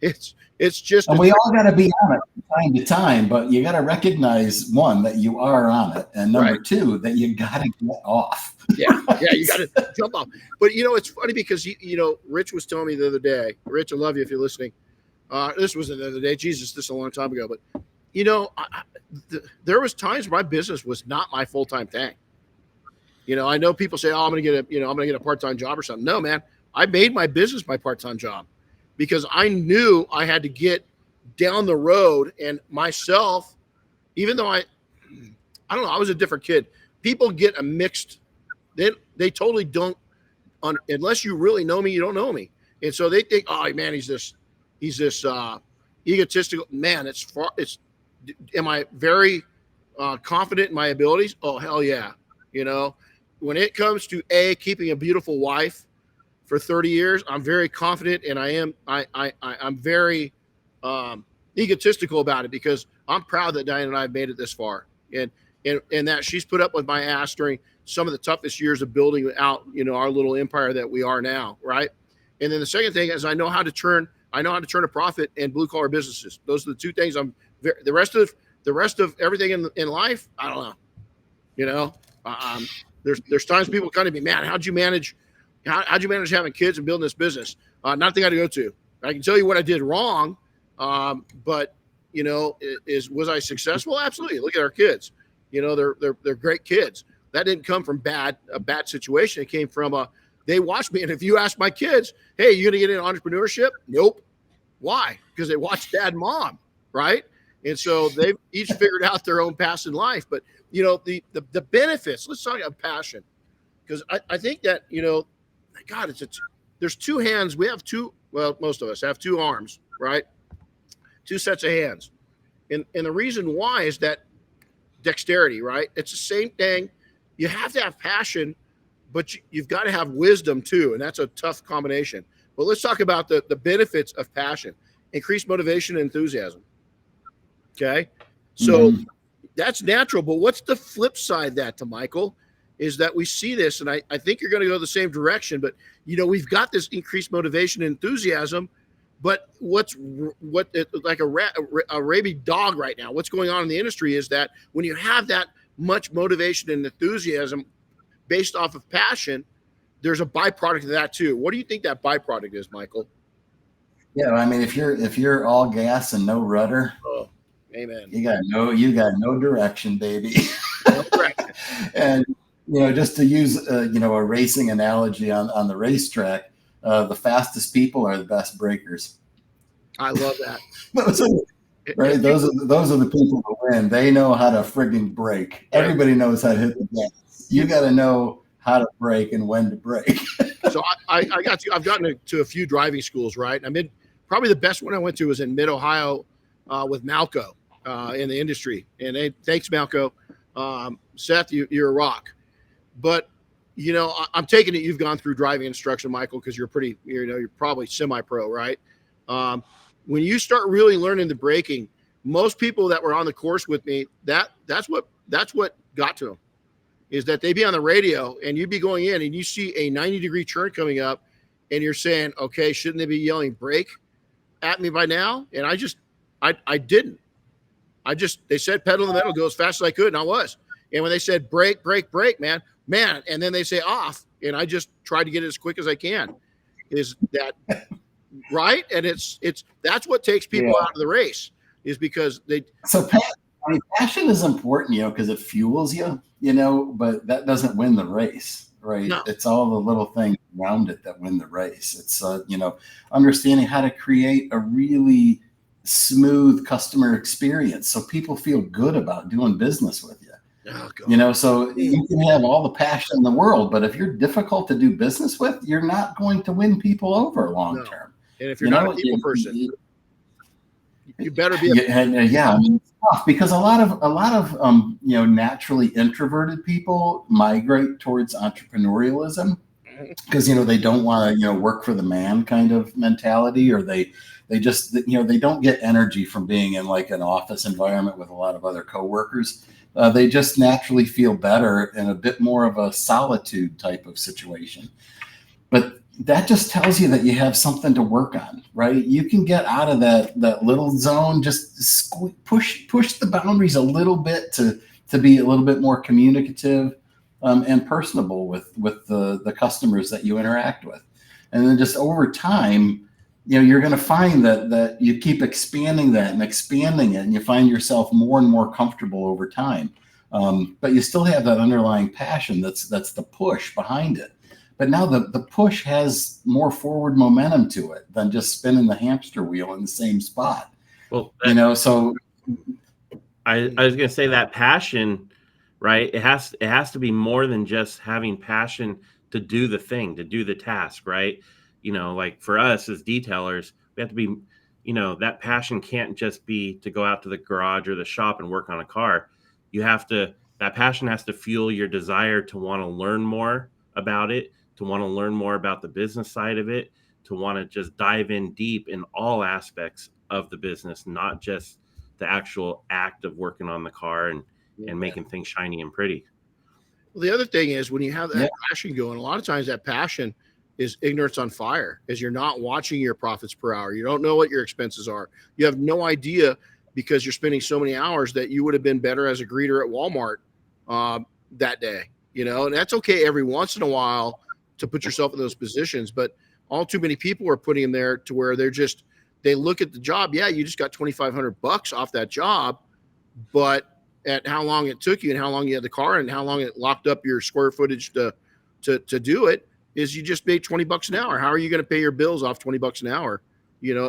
it's just, and we all got to be on it from time to time, but you got to recognize, one, that you are on it, and number right. 2, that you got to get off. Yeah, you got to jump off. But it's funny because Rich was telling me the other day. Rich, I love you if you're listening. This was the other day. Jesus, this is a long time ago. But there was times where my business was not my full-time thing. I know people say, "Oh, I'm going to get a part-time job or something." No, man, I made my business my part-time job because I knew I had to get down the road, and myself, even though I don't know, I was a different kid. People get a mixed. They totally don't, unless you really know me, you don't know me, and so they think, "Oh, man, he's this egotistical man." Am I very confident in my abilities? Oh, hell yeah. When it comes to keeping a beautiful wife for 30 years, I'm very confident, and I'm very egotistical about it because I'm proud that Diane and I have made it this far, and that she's put up with my ass during some of the toughest years of building out, our little empire that we are now, right? And then the second thing is I know how to turn I know how to turn a profit and blue collar businesses. Those are the two things the rest of everything in life, I don't know. You know, there's times people kind of be, man, how'd you manage having kids and building this business? Not the guy to go to. I can tell you what I did wrong. But you know, was I successful? Absolutely. Look at our kids. You know, they're great kids. That didn't come from a bad situation. It came from they watched me. And if you ask my kids, hey, you gonna get into entrepreneurship? Nope. Why? Because they watched dad and mom, right? And so they've each figured out their own path in life. But you know, the benefits. Let's talk about passion, because I think that, you know, God, there's two hands. We have two. Well, most of us have two arms, right? Two sets of hands, and the reason why is that dexterity, right? It's the same thing. You have to have passion, but you've got to have wisdom too, and that's a tough combination. But let's talk about the benefits of passion: increased motivation and enthusiasm. Okay, so that's natural. But what's the flip side of that, to Michael, is that we see this, and I think you're going to go the same direction. But you know, we've got this increased motivation and enthusiasm. But like a rabid dog right now, what's going on in the industry is that when you have that much motivation and enthusiasm based off of passion, there's a byproduct of that too. What do you think that byproduct is, Michael? Yeah, I mean, if you're all gas and no rudder, oh, amen. You got no direction, baby. No direction. And you know, just to use you know, a racing analogy on the racetrack. The fastest people are the best breakers. I love that. Those are the people who win. They know how to frigging brake. Everybody knows how to hit the gas. You got to know how to brake and when to brake. So I've gotten to a few driving schools, right? I mean, probably the best one I went to was in Mid-Ohio with Malco in the industry. And thanks, Malco. Seth, you're a rock. But you know, I'm taking it you've gone through driving instruction, Michael, because you're probably semi-pro, right? When you start really learning the braking, most people that were on the course with me, that's what got to them, is that they'd be on the radio and you'd be going in and you see a 90-degree turn coming up and you're saying, okay, shouldn't they be yelling brake at me by now? And I didn't. They said pedal in the metal, go as fast as I could, and I was. And when they said brake, man, and then they say off, and I just try to get it as quick as I can. Is that right? And that's what takes people out of the race, is because they. So passion is important, you know, because it fuels you, you know, but that doesn't win the race, right? No. It's all the little things around it that win the race. It's you know, understanding how to create a really smooth customer experience so people feel good about doing business with you. Oh, you know, so you can have all the passion in the world, but if you're difficult to do business with, you're not going to win people over long term. And if you're not a people person, you better be. I mean, it's tough because a lot of you know, naturally introverted people migrate towards entrepreneurialism because, you know, they don't want to, you know, work for the man kind of mentality, or they just, you know, they don't get energy from being in like an office environment with a lot of other coworkers. They just naturally feel better in a bit more of a solitude type of situation. But that just tells you that you have something to work on, right? You can get out of that little zone, just push the boundaries a little bit to be a little bit more communicative and personable with the customers that you interact with. And then just over time, you know, you're going to find that you keep expanding that and expanding it, and you find yourself more and more comfortable over time. But you still have that underlying passion that's the push behind it. But now the push has more forward momentum to it than just spinning the hamster wheel in the same spot. Well, you know, so I was going to say that passion, right? It has to be more than just having passion to do the thing, to do the task, right? You know, like for us as detailers, we have to be, you know, that passion can't just be to go out to the garage or the shop and work on a car. That passion has to fuel your desire to want to learn more about it, to want to learn more about the business side of it, to want to just dive in deep in all aspects of the business, not just the actual act of working on the car and making things shiny and pretty. Well, the other thing is when you have that passion going, a lot of times that passion is ignorance on fire, is you're not watching your profits per hour. You don't know what your expenses are. You have no idea, because you're spending so many hours, that you would have been better as a greeter at Walmart that day, and that's okay every once in a while to put yourself in those positions. But all too many people are putting in there to where they look at the job. Yeah, you just got $2,500 off that job, but at how long it took you and how long you had the car and how long it locked up your square footage to do it, is you just made $20 an hour. How are you going to pay your bills off $20 an hour,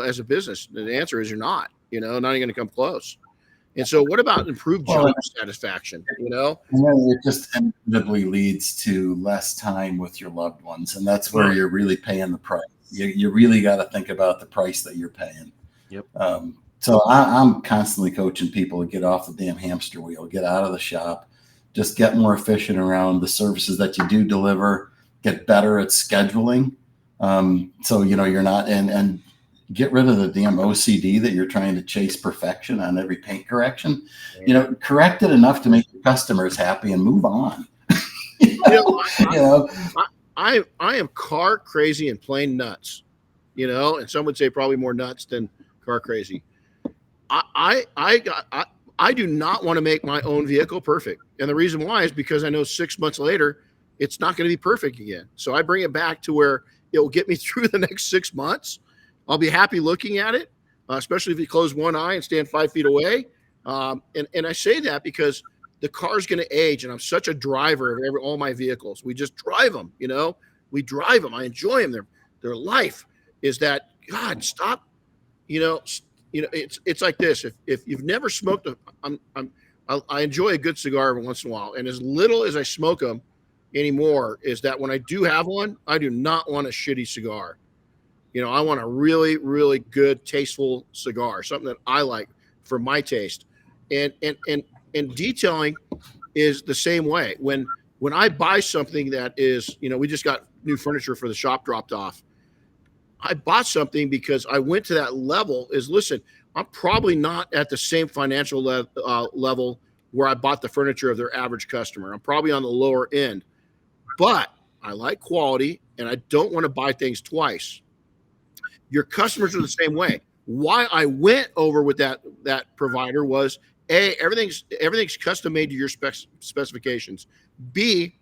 as a business? The answer is you're not, not even going to come close. And so what about improved job satisfaction? It just inevitably leads to less time with your loved ones. And that's where you're really paying the price. You really got to think about the price that you're paying. Yep. So I'm constantly coaching people to get off the damn hamster wheel, get out of the shop, just get more efficient around the services that you do deliver, get better at scheduling. So, you're not, and get rid of the damn OCD that you're trying to chase perfection on every paint correction. Correct it enough to make your customers happy and move on. I am car crazy and plain nuts, and some would say probably more nuts than car crazy. I do not want to make my own vehicle perfect. And the reason why is because I know 6 months later, it's not going to be perfect again. So I bring it back to where it will get me through the next 6 months. I'll be happy looking at it, especially if you close one eye and stand 5 feet away. And I say that because the car's going to age, and I'm such a driver of all my vehicles. We just drive them, we drive them. I enjoy them. Their life is that, God, stop, it's like this. If you've never smoked, I enjoy a good cigar every once in a while. And as little as I smoke them anymore, is that when I do have one, I do not want a shitty cigar. I want a really, really good, tasteful cigar, something that I like for my taste. And detailing is the same way. When I buy something that is, we just got new furniture for the shop dropped off. I bought something because I went to that level. Listen, I'm probably not at the same financial level where I bought the furniture of their average customer. I'm probably on the lower end, but I like quality and I don't want to buy things twice. Your customers are the same way. Why I went over with that provider was A, everything's custom made to your specifications. B,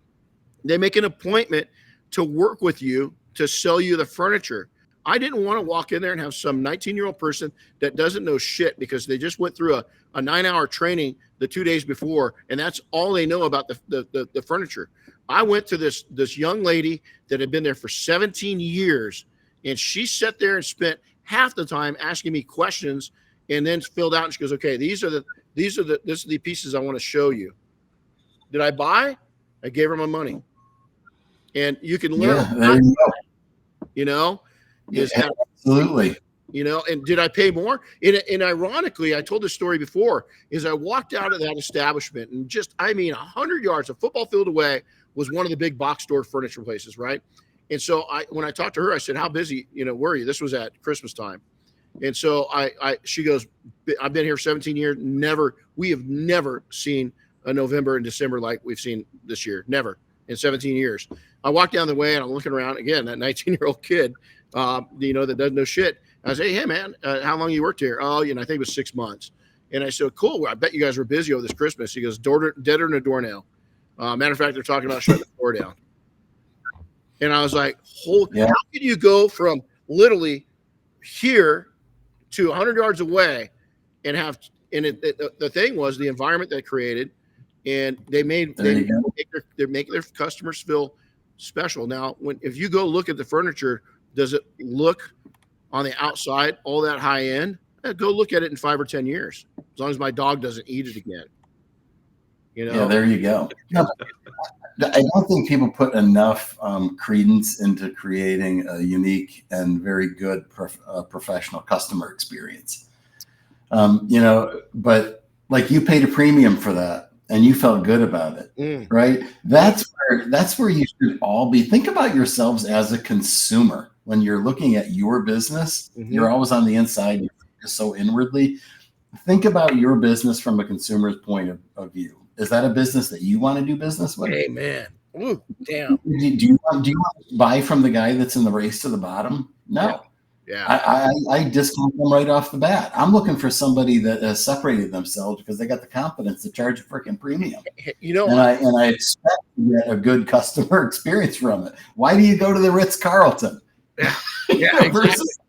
they make an appointment to work with you to sell you the furniture. I didn't want to walk in there and have some 19-year-old person that doesn't know shit because they just went through a 9-hour training the 2 days before, and that's all they know about the furniture. I went to this young lady that had been there for 17 years, and she sat there and spent half the time asking me questions, and then filled out. And she goes, "Okay, these are the pieces I want to show you." Did I buy? I gave her my money, and you can learn. Yeah, there you go. Absolutely. And did I pay more? And ironically, I told this story before. Is I walked out of that establishment, and 100 yards, a football field away, was one of the big box store furniture places, right? And so when I talked to her, I said, "How busy, were you?" This was at Christmas time. And so she goes, "I've been here 17 years. We have never seen a November and December like we've seen this year. Never in 17 years." I walked down the way and I'm looking around again, that 19-year-old kid, that doesn't know shit. I say, "Hey man, how long you worked here?" "Oh, I think it was 6 months." And I said, "Cool. Well, I bet you guys were busy over this Christmas." He goes, "Deader than a doornail. Matter of fact, they're talking about shutting the door down." And I was like, how can you go from literally here to 100 yards away and have, the thing was the environment they created, and they make their customers feel special. Now, if you go look at the furniture, does it look on the outside all that high end? Go look at it in 5 or 10 years, as long as my dog doesn't eat it again. Yeah, there you go. I don't think people put enough credence into creating a unique and very good professional customer experience. But like, you paid a premium for that and you felt good about it, right? That's where you should all be. Think about yourselves as a consumer. When you're looking at your business, you're always on the inside, you're so inwardly. Think about your business from a consumer's point of view. Is that a business that you want to do business with? Amen. Ooh, damn. Do you want to buy from the guy that's in the race to the bottom? No. Yeah. I discount them right off the bat. I'm looking for somebody that has separated themselves because they got the confidence to charge a freaking premium. And I expect to get a good customer experience from it. Why do you go to the Ritz-Carlton? Yeah, versus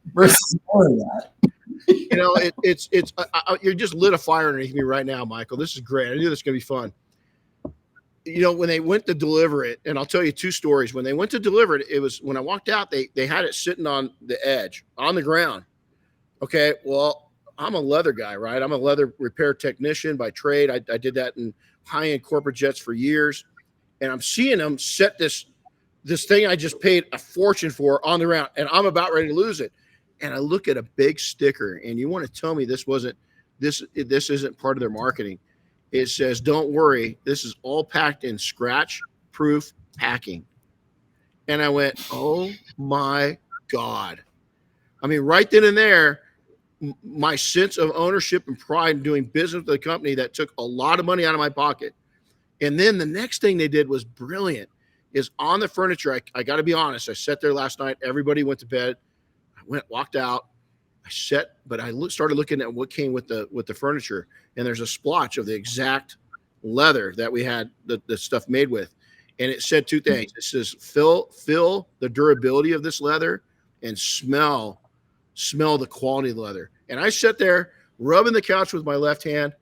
more of that. It's you're just lit a fire underneath me right now, Michael. This is great. I knew this was gonna be fun. When they went to deliver it, and I'll tell you two stories. When they went to deliver it, it was when I walked out, they had it sitting on the edge, on the ground. Okay, well, I'm a leather guy, right? I'm a leather repair technician by trade. I did that in high-end corporate jets for years, and I'm seeing them set this thing I just paid a fortune for on the ground, and I'm about ready to lose it. And I look at a big sticker, and you want to tell me this isn't part of their marketing. It says, "Don't worry, this is all packed in scratch-proof packing." And I went, "Oh my God." I mean, right then and there, my sense of ownership and pride in doing business with a company that took a lot of money out of my pocket. And then the next thing they did was brilliant, is on the furniture. I got to be honest. I sat there last night. Everybody went to bed. I walked out. But I started looking at what came with the furniture, and there's a splotch of the exact leather that we had the stuff made with, and it said two things. It says feel the durability of this leather and smell the quality of the leather. And I sat there rubbing the couch with my left hand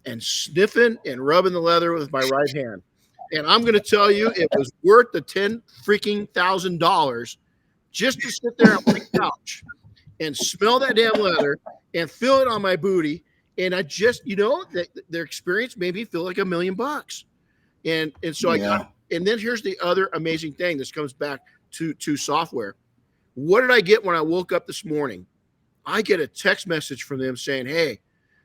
and sniffing and rubbing the leather with my right hand. And I'm going to tell you, it was worth the $10,000 just to sit there on my couch and smell that damn leather and feel it on my booty. And I just, their experience made me feel like $1 million. And so and then here's the other amazing thing. This comes back to software. What did I get when I woke up this morning? I get a text message from them saying, "Hey,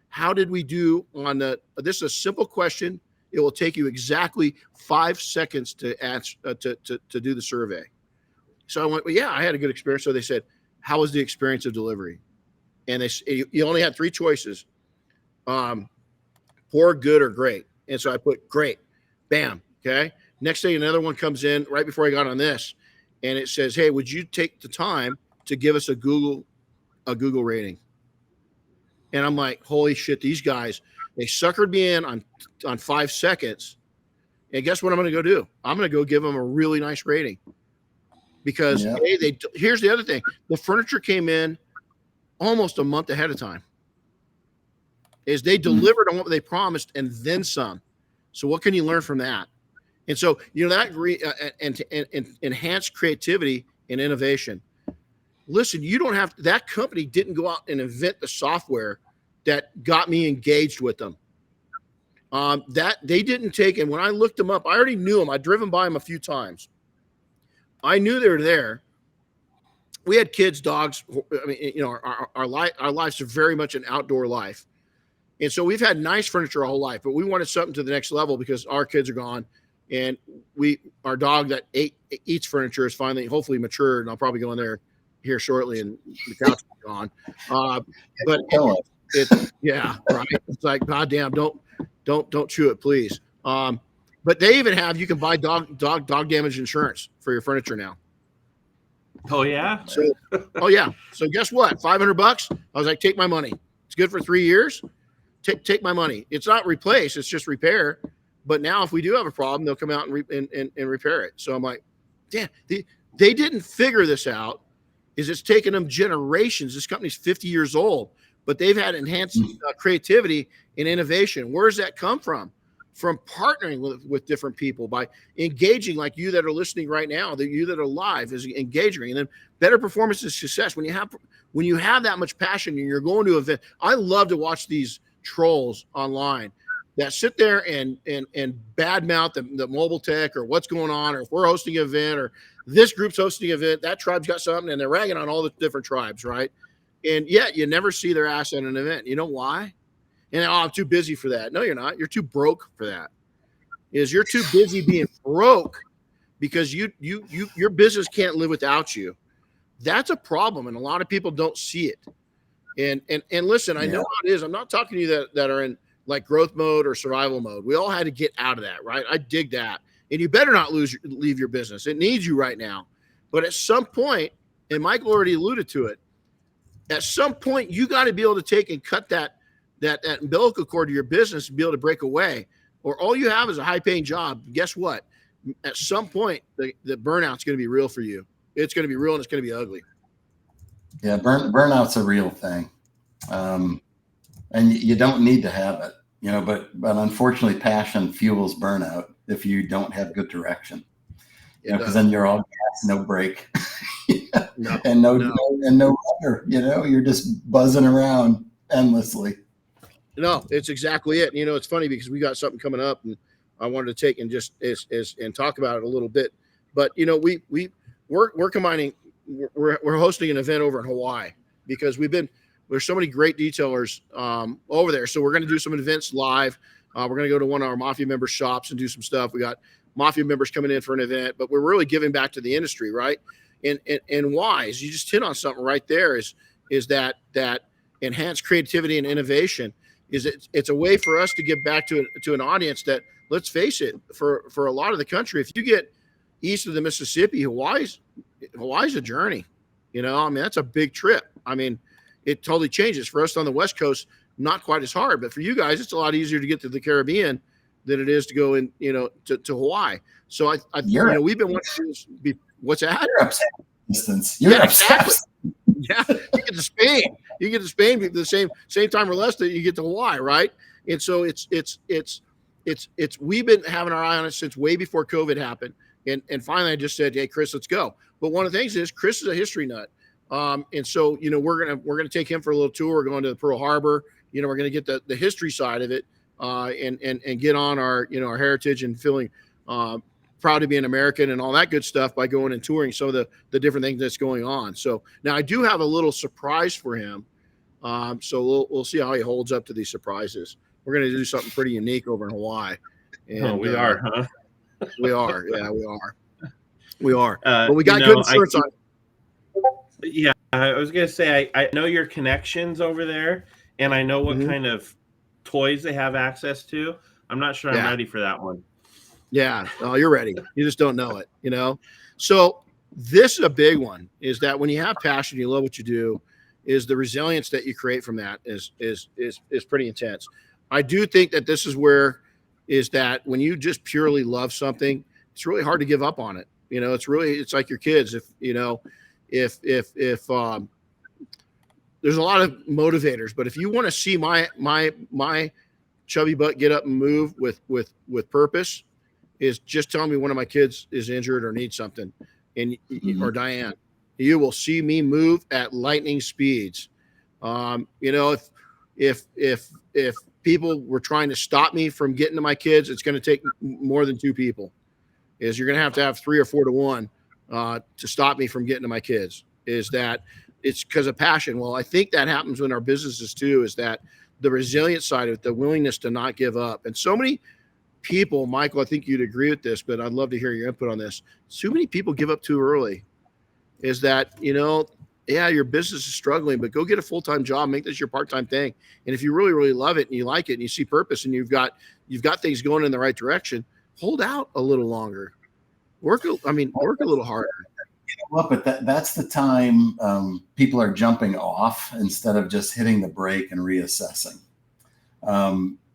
how did we do on this is a simple question. It will take you exactly 5 seconds to answer, to do the survey." So I went, "Well, yeah, I had a good experience." So they said, "How was the experience of delivery?" And you only had 3 choices: poor, good, or great. And so I put great. Bam. Okay. Next day, another one comes in right before I got on this, and it says, "Hey, would you take the time to give us a Google rating?" And I'm like, holy shit, these guys, they suckered me in on 5 seconds. And guess what I'm going to go do? I'm going to go give them a really nice rating. Because here's the other thing. The furniture came in almost a month ahead of time. Is they delivered on what they promised and then some. So what can you learn from that? And so, that enhance creativity and innovation. Listen, you don't have that company didn't go out and invent the software that got me engaged with them. That they didn't take. And when I looked them up, I already knew them. I'd driven by them a few times. I knew they were there. We had kids, dogs. I mean, our lives are very much an outdoor life. And so we've had nice furniture our whole life, but we wanted something to the next level because our kids are gone. And our dog that eats furniture is finally, hopefully matured. And I'll probably go in there here shortly and the couch is gone. But it's yeah, right. It's like, goddamn, don't chew it, please. But they even have, you can buy dog damage insurance for your furniture now. Oh yeah. So guess what? $500. I was like, take my money. It's good for 3 years. Take my money. It's not replace. It's just repair. But now if we do have a problem, they'll come out and repair it. So I'm like, damn, they didn't figure this out. It's taken them generations. This company's 50 years old, but they've had enhanced creativity and innovation. Where does that come from? From partnering with different people, by engaging, like you that are listening right now, that you that are live is engaging. And then better performance is success. When you have that much passion and you're going to an event, I love to watch these trolls online that sit there and badmouth the mobile tech or what's going on, or if we're hosting an event or this group's hosting an event, that tribe's got something, and they're ragging on all the different tribes, right? And yet you never see their ass at an event. You know why? And I'm too busy for that. No, you're not. You're too broke for that. You're too busy being broke because your business can't live without you. That's a problem, and a lot of people don't see it. And listen, I know how it is. I'm not talking to you that are in like growth mode or survival mode. We all had to get out of that, right? I dig that. and you better not leave your business. It needs you right now. But at some point, and Michael already alluded to it, at some point you got to be able to take and cut that umbilical cord to your business and be able to break away. Or all you have is a high-paying job. Guess what? At some point, the burnout's going to be real for you. It's going to be real, and it's going to be ugly. Yeah, burnout's a real thing, and you don't need to have it, But unfortunately, passion fuels burnout if you don't have good direction. Because then you're all gas, no brake, and no rudder. You're just buzzing around endlessly. No, it's exactly it. It's funny because we got something coming up, and I wanted to take and just and talk about it a little bit. But we're combining. We're hosting an event over in Hawaii because there's so many great detailers over there. So we're going to do some events live. We're going to go to one of our Mafia members' shops and do some stuff. We got Mafia members coming in for an event, but we're really giving back to the industry, right? And wise, you just hit on something right there. Is that enhanced creativity and innovation? It's a way for us to give back to an audience that, let's face it, for a lot of the country, if you get east of the Mississippi, Hawaii's a journey. That's a big trip. It totally changes. For us on the West Coast, not quite as hard, but for you guys, it's a lot easier to get to the Caribbean than it is to go in, to Hawaii. So we've been watching this. What's that? Europe's distance. Exactly. Yeah, you get to Spain. You get to Spain the same time or less that you get to Hawaii, right? And so it's we've been having our eye on it since way before COVID happened. And finally I just said, hey, Chris, let's go. But one of the things is Chris is a history nut. And so, we're gonna take him for a little tour. We're going to Pearl Harbor. We're gonna get the history side of it, and get on our heritage and feeling proud to be an American and all that good stuff by going and touring some of the different things that's going on. So now I do have a little surprise for him. So we'll see how he holds up to these surprises. We're going to do something pretty unique over in Hawaii. And, we are, huh? We are. Yeah, we are. But we got good insurance on it. Yeah, I was going to say, I know your connections over there, and I know what kind of toys they have access to. I'm not sure I'm ready for that one. Yeah, you're ready. You just don't know it, So this is a big one, is that when you have passion, you love what you do, is the resilience that you create from that is pretty intense. I do think that this is where is that when you just purely love something, it's really hard to give up on it. It's like your kids. If there's a lot of motivators, but if you want to see my chubby butt get up and move with purpose, is just tell me one of my kids is injured or needs something, and or Diane, you will see me move at lightning speeds. If people were trying to stop me from getting to my kids, it's going to take more than two people. You're going to have 3 or 4 to 1 to stop me from getting to my kids. That it's because of passion. Well, I think that happens in our businesses too. Is that the resilient side of it, the willingness to not give up, and so many people, Michael, I think you'd agree with this, but I'd love to hear your input on this. So many people give up too early. Is that, your business is struggling, but go get a full-time job, make this your part-time thing. And if you really, really love it and you like it and you see purpose and you've got things going in the right direction, hold out a little longer. Work a little harder. But that's the time people are jumping off instead of just hitting the brake and reassessing.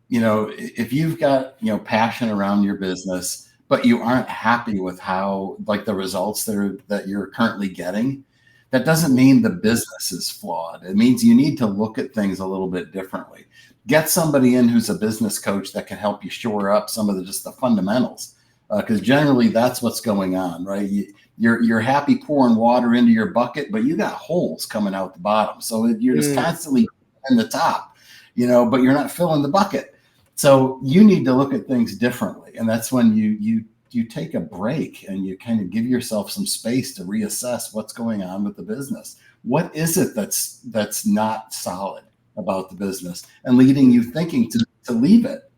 If you've got, passion around your business, but you aren't happy with how, the results that you're currently getting, that doesn't mean the business is flawed. It means you need to look at things a little bit differently. Get somebody in who's a business coach that can help you shore up some of the fundamentals. Because generally that's what's going on, right? You're happy pouring water into your bucket, but you got holes coming out the bottom. So you're just constantly in the top, but you're not filling the bucket. So you need to look at things differently. And that's when you take a break and you kind of give yourself some space to reassess what's going on with the business. What is it that's not solid about the business and leading you thinking to leave it?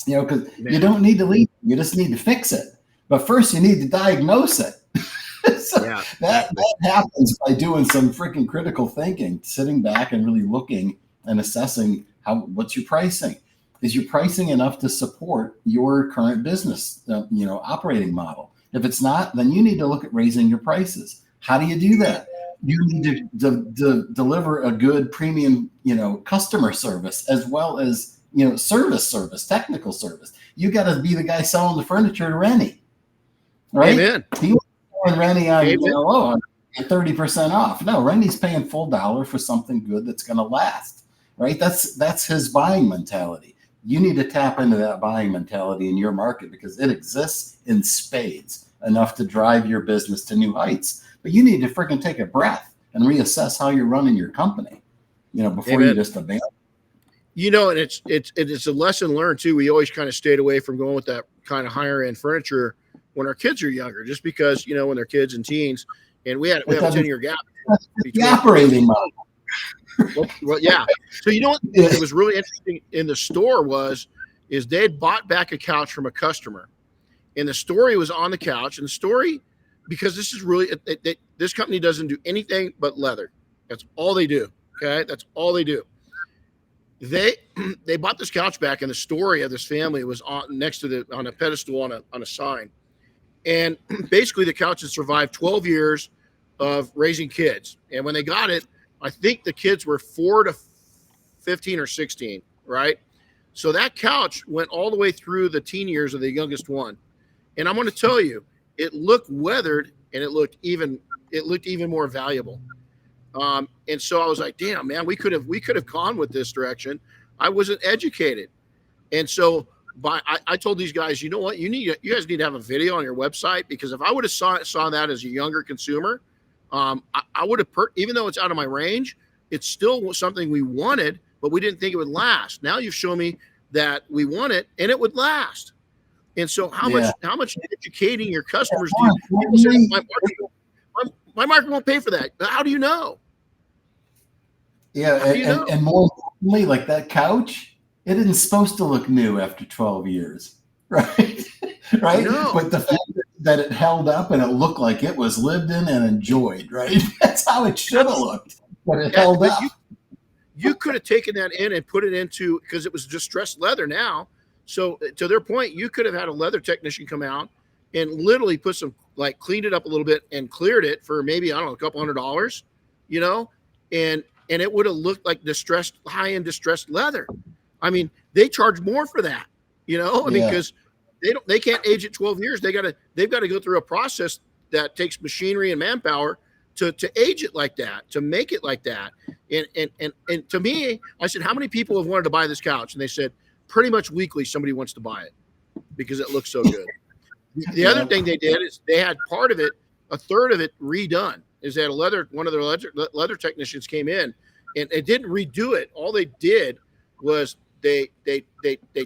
Because you don't need to leave. You just need to fix it. But first you need to diagnose it. So that happens by doing some freaking critical thinking, sitting back and really looking and assessing what's your pricing. Is your pricing enough to support your current business, operating model? If it's not, then you need to look at raising your prices. How do you do that? You need to deliver a good premium, customer service, as well as, service, technical service. You got to be the guy selling the furniture to Renny, right? Amen. He was selling Renny on, 30% off. No, Renny's paying full dollar for something good that's going to last, right? That's his buying mentality. You need to tap into that buying mentality in your market because it exists in spades, enough to drive your business to new heights. But you need to freaking take a breath and reassess how you're running your company, before Amen. you just abandon. And it's a lesson learned too. We always kind of stayed away from going with that kind of higher end furniture when our kids are younger, just because, when they're kids and teens, and we have a 10-year gap. The operating model. Well, yeah. So what it was really interesting in the store is they had bought back a couch from a customer, and the story was on the couch. And the story, because this is really this company doesn't do anything but leather. That's all they do. Okay, that's all they do. They bought this couch back, and the story of this family was on a pedestal on a sign. And basically, the couch had survived 12 years of raising kids. And when they got it, I think the kids were 4 to 15 or 16, right? So that couch went all the way through the teen years of the youngest one. And I'm going to tell you, it looked weathered, and it looked even more valuable. And so I was like, damn, man, we could have gone with this direction. I wasn't educated. And so I told these guys, you know what, you guys need to have a video on your website, because if I would have saw that as a younger consumer, I would have, even though it's out of my range, it's still something we wanted, but we didn't think it would last. Now you've shown me that we want it and it would last. And so how much educating your customers do you? People say, my market won't pay for that. How do you know? Yeah, and more importantly, like that couch, it isn't supposed to look new after 12 years, right? Right? No. But the fact that it held up and it looked like it was lived in and enjoyed, right? That's how it should have looked, but it held up. You could have taken that in and put it into, because it was distressed leather now. So to their point, you could have had a leather technician come out and literally put some, cleaned it up a little bit and cleared it for maybe, I don't know, a couple $100, and it would have looked like high-end distressed leather. I mean, they charge more for that, because they can't age it 12 years. They've got to go through a process that takes machinery and manpower to age it like that, to make it like that. And to me, I said, how many people have wanted to buy this couch? And they said, pretty much weekly, somebody wants to buy it because it looks so good. The other thing they did is they had part of it, a third of it redone. Is that one of their leather technicians came in, and it didn't redo it. All they did was they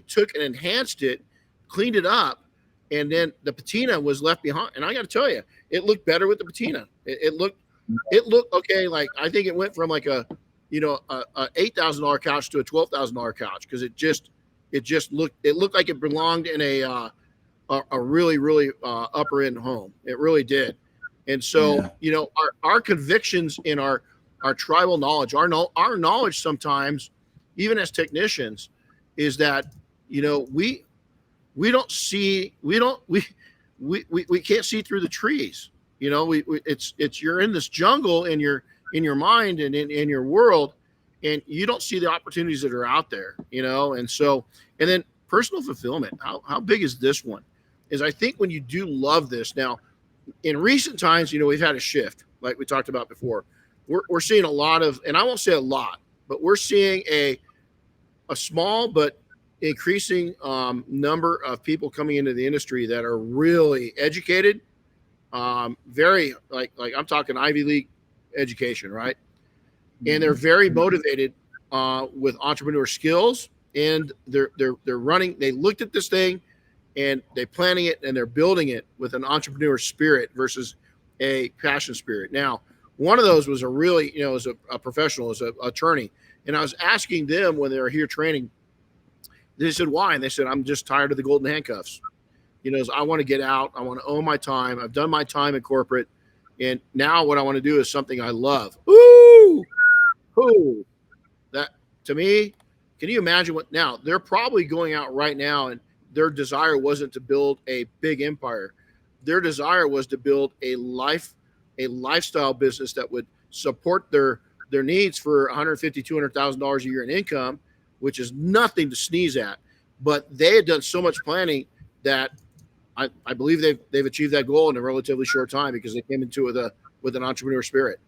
took and enhanced it, cleaned it up, and then the patina was left behind. And I got to tell you, it looked better with the patina. It looked okay. Like, I think it went from like a $8,000 couch to a $12,000 couch, because it looked like it belonged in a really, really upper end home. It really did. And so, our convictions in our tribal knowledge, our knowledge sometimes, even as technicians, is that, we can't see through the trees. It's you're in this jungle in your mind and in your world, and you don't see the opportunities that are out there, and so, and then personal fulfillment. How big is this one? Is, I think, when you do love this now, in recent times, we've had a shift, like we talked about before. We're seeing a lot of, and I won't say a lot, but we're seeing a small but increasing number of people coming into the industry that are really educated, very like I'm talking Ivy League education, right? And they're very motivated with entrepreneur skills, and they're running. They looked at this thing, and they're planning it, and they're building it with an entrepreneur spirit versus a passion spirit. Now, one of those was was a professional, was an attorney. And I was asking them when they were here training, they said, why? And they said, I'm just tired of the golden handcuffs. I want to get out. I want to own my time. I've done my time in corporate. And now what I want to do is something I love. Ooh, that to me, Can you imagine what now they're probably going out right now, and their desire wasn't to build a big empire. Their desire was to build a lifestyle business that would support their needs for $150,000, $200,000 a year in income, which is nothing to sneeze at. But they had done so much planning that I believe they've achieved that goal in a relatively short time because they came into it with an entrepreneur spirit.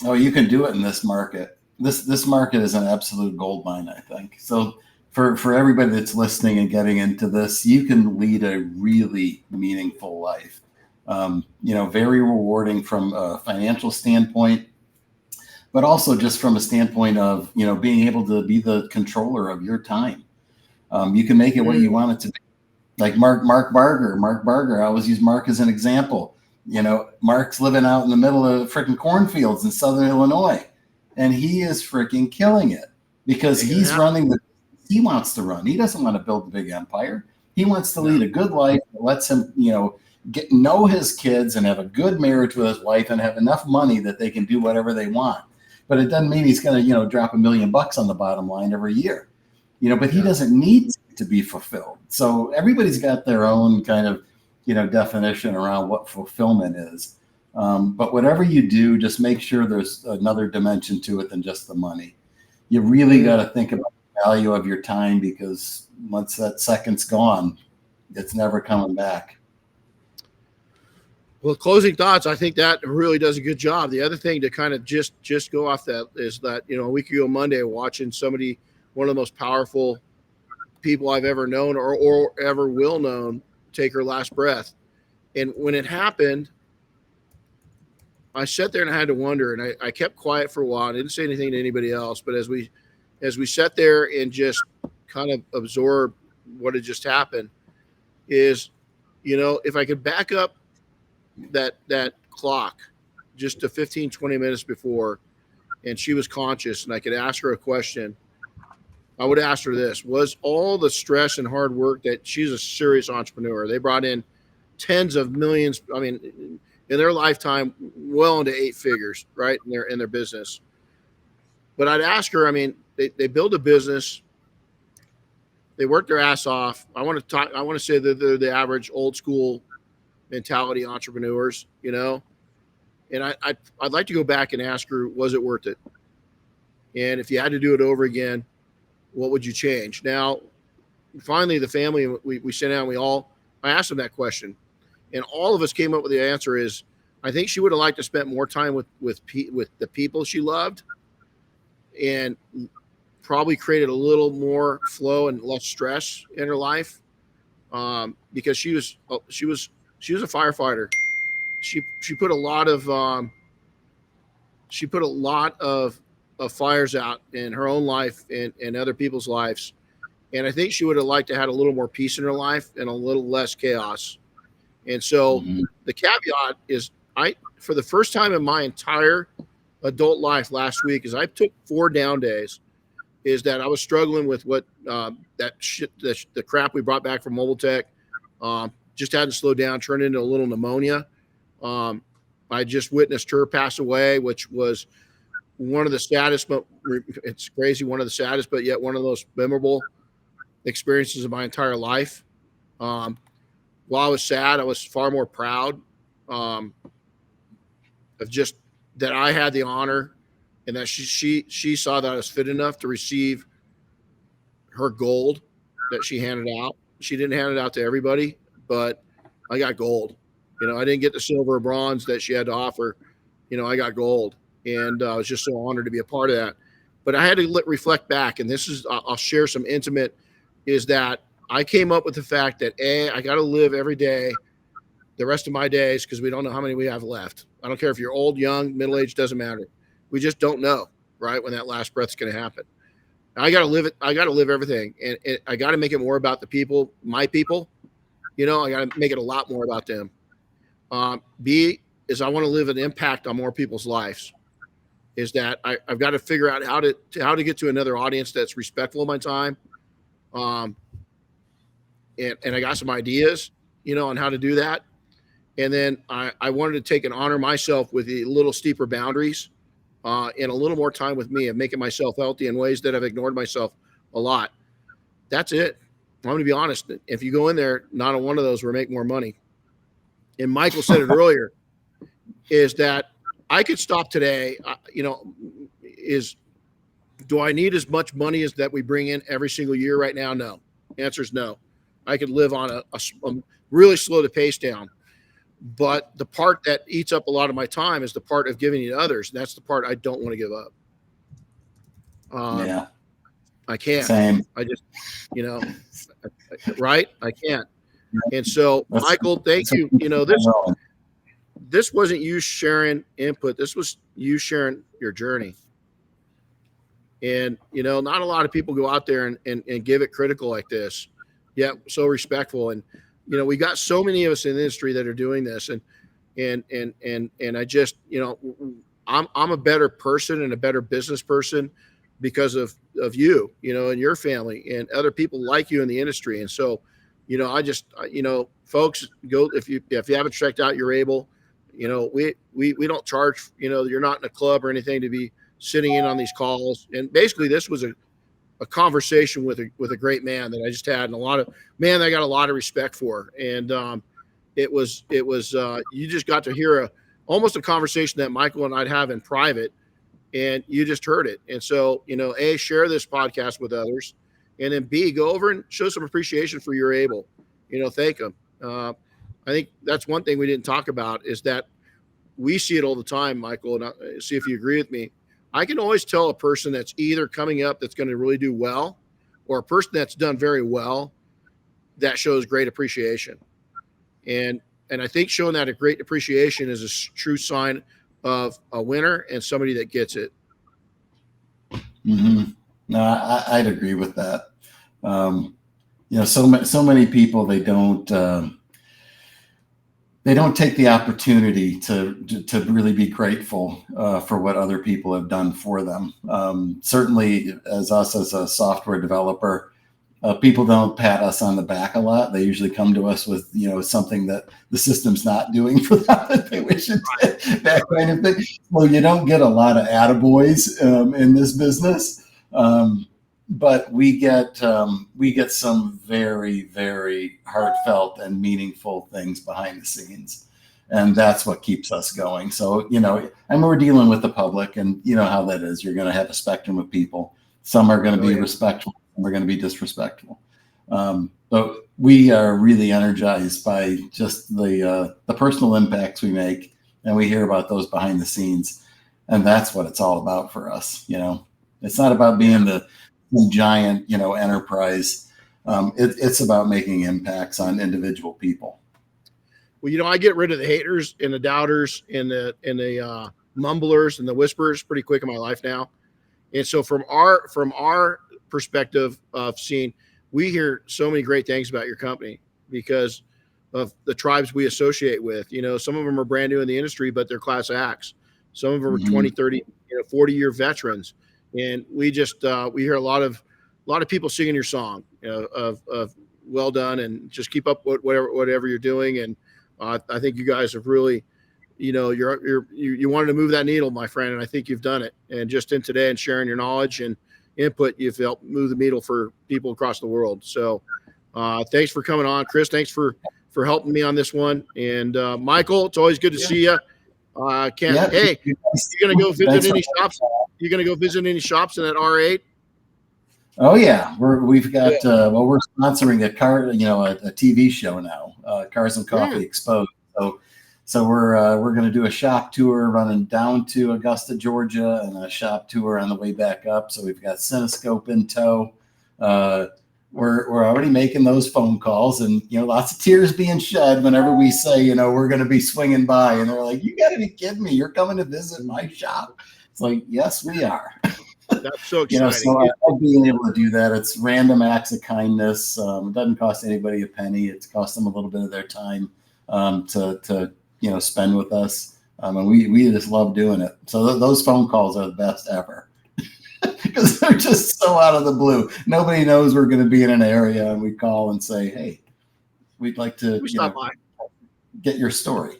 Oh, you can do it in this market. This market is an absolute gold mine, I think. So for everybody that's listening and getting into this, you can lead a really meaningful life. Very rewarding from a financial standpoint, but also just from a standpoint of, being able to be the controller of your time. You can make it what you want it to be. Like Mark Barger, I always use Mark as an example. Mark's living out in the middle of freaking cornfields in Southern Illinois, and he is freaking killing it because he's running he wants to run. He doesn't want to build a big empire. He wants to lead a good life that lets him, know his kids and have a good marriage with his wife and have enough money that they can do whatever they want. But it doesn't mean he's going to, drop $1 million on the bottom line every year, but he doesn't need to be fulfilled. So everybody's got their own kind of, definition around what fulfillment is. But whatever you do, just make sure there's another dimension to it than just the money. You really got to think about the value of your time, because once that second's gone, it's never coming back. Well, closing thoughts, I think that really does a good job. The other thing to kind of just go off that is that, a week ago Monday, watching one of the most powerful people I've ever known or ever will know, take her last breath. And when it happened, I sat there and I had to wonder, and I kept quiet for a while. I didn't say anything to anybody else, but as we sat there and just kind of absorbed what had just happened is, if I could back up that clock just to 15, 20 minutes before, and she was conscious and I could ask her a question, I would ask her this: was all the stress and hard work that she's a serious entrepreneur? They brought in tens of millions. I mean, in their lifetime, well into 8 figures, right? In their business. But I'd ask her, they build a business. They work their ass off. I want to say that they're the average old school mentality entrepreneurs, and I'd like to go back and ask her, was it worth it? And if you had to do it over again, what would you change? Now, finally, the family, we sat down, I asked them that question, and all of us came up with the answer is, I think she would have liked to spend more time with the people she loved, and probably created a little more flow and less stress in her life, because she was a firefighter. She put a lot of fires out in her own life and other people's lives. And I think she would have liked to have a little more peace in her life and a little less chaos. And so the caveat is, for the first time in my entire adult life last week, is I took 4 down days, is that I was struggling with what the crap we brought back from Mobile Tech, just had to slow down, turned into a little pneumonia. I just witnessed her pass away, which was one of the saddest, but it's crazy, one of the saddest, but yet one of the most memorable experiences of my entire life. While I was sad, I was far more proud of just that I had the honor, and that she saw that I was fit enough to receive her gold that she handed out. She didn't hand it out to everybody, but I got gold. I didn't get the silver or bronze that she had to offer. I got gold. And I was just so honored to be a part of that. But I had to reflect back, and this is, I'll share some intimate, is that I came up with the fact that, I got to live every day, the rest of my days, because we don't know how many we have left. I don't care if you're old, young, middle-aged, doesn't matter. We just don't know, right, when that last breath's going to happen. I got to live it. I got to live everything. And I got to make it more about the people, my people. I got to make it a lot more about them. B is I want to live an impact on more people's lives. Is that I've got to figure out how to get to another audience that's respectful of my time. And I got some ideas, on how to do that. And then I wanted to take and honor myself with a little steeper boundaries, and a little more time with me, and making myself healthy in ways that I've ignored myself a lot. That's it. I'm going to be honest. If you go in there, not on one of those will make more money. And Michael said it earlier, is that I could stop today. Do I need as much money as that we bring in every single year right now? No. Answer is no. I could live on a really slow the pace down. But the part that eats up a lot of my time is the part of giving it to others. And that's the part I don't want to give up. Yeah. I can't. Same. I just, right? I can't. And so, Michael, thank you. This wasn't you sharing input. This was you sharing your journey. And, not a lot of people go out there and give it critical like this. Yeah, so respectful. And, we got so many of us in the industry that are doing this. And I just, I'm a better person and a better business person because of you, and your family and other people like you in the industry. And so, I just, folks, go, if you haven't checked out You're Able, we don't charge, you're not in a club or anything to be sitting in on these calls. And basically this was a conversation with a great man that I just had, and that I got a lot of respect for. And it was you just got to hear almost a conversation that Michael and I'd have in private, and you just heard it. And so, A, share this podcast with others, and then B, go over and show some appreciation for You're Able, thank them. I think that's one thing we didn't talk about, is that we see it all the time, Michael, and I see if you agree with me. I can always tell a person that's either coming up that's going to really do well, or a person that's done very well that shows great appreciation. And I think showing that a great appreciation is a true sign of a winner and somebody that gets it. Mm-hmm. No, I'd agree with that. So many people, they don't take the opportunity to really be grateful for what other people have done for them. Certainly, as a software developer, people don't pat us on the back a lot. They usually come to us with something that the system's not doing for them that they wish it did, that kind of thing. Well, you don't get a lot of attaboys in this business, but we get some very, very heartfelt and meaningful things behind the scenes, and that's what keeps us going. So and we're dealing with the public, and you know how that is. You're going to have a spectrum of people. Some are going to be respectful, some are going to be disrespectful. But we are really energized by just the personal impacts we make, and we hear about those behind the scenes, and that's what it's all about for us. It's not about being the giant, enterprise. It's about making impacts on individual people. Well, I get rid of the haters and the doubters and the mumblers and the whisperers pretty quick in my life now. And so from our perspective of seeing, we hear so many great things about your company because of the tribes we associate with. Some of them are brand new in the industry, but they're class acts. Some of them are 20, 30, 40-year veterans. And we just we hear a lot of people singing your song of well done, and just keep up with whatever you're doing. And I think you guys have really, you wanted to move that needle, my friend, and I think you've done it. And just in today and sharing your knowledge and input, you've helped move the needle for people across the world. So thanks for coming on, Chris. Thanks for helping me on this one. And Michael, it's always good to see you. Hey, you gonna go visit any shops? You gonna go visit any shops in that R8? Oh yeah, we've got we're sponsoring a TV show now, Cars and Coffee Exposed. So we're going to do a shop tour running down to Augusta, Georgia, and a shop tour on the way back up. So we've got Cinescope in tow. We're already making those phone calls, and lots of tears being shed whenever we say we're going to be swinging by, and they're like, "You got to be kidding me! You're coming to visit my shop?" It's like, yes, we are. That's so exciting. So being able to do that, it's random acts of kindness. It doesn't cost anybody a penny. It's cost them a little bit of their time to spend with us, and we just love doing it. So those phone calls are the best ever because they're just so out of the blue. Nobody knows we're going to be in an area, and we call and say, "Hey, we'd like to get your story."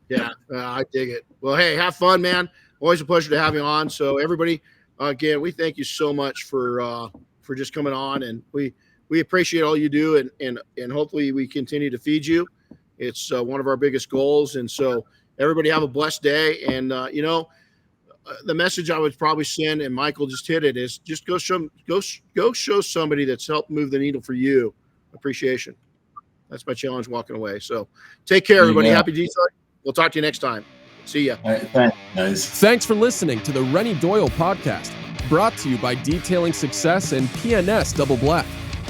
Yeah, I dig it. Well, hey, have fun, man. Always a pleasure to have you on. So everybody, again, we thank you so much for for just coming on, and we appreciate all you do, and hopefully we continue to feed you. It's one of our biggest goals, and so everybody have a blessed day. And the message I would probably send, and Michael just hit it, is just go show somebody that's helped move the needle for you appreciation. That's my challenge walking away. So take care, everybody. Happy detailing. We'll talk to you next time. See ya. All right, thanks, guys. Thanks for listening to the Renny Doyle podcast, brought to you by Detailing Success and PNS Double Black.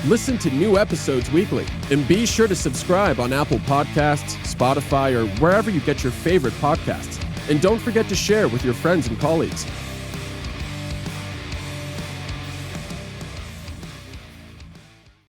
Listen to new episodes weekly, and be sure to subscribe on Apple Podcasts, Spotify, or wherever you get your favorite podcasts. And don't forget to share with your friends and colleagues.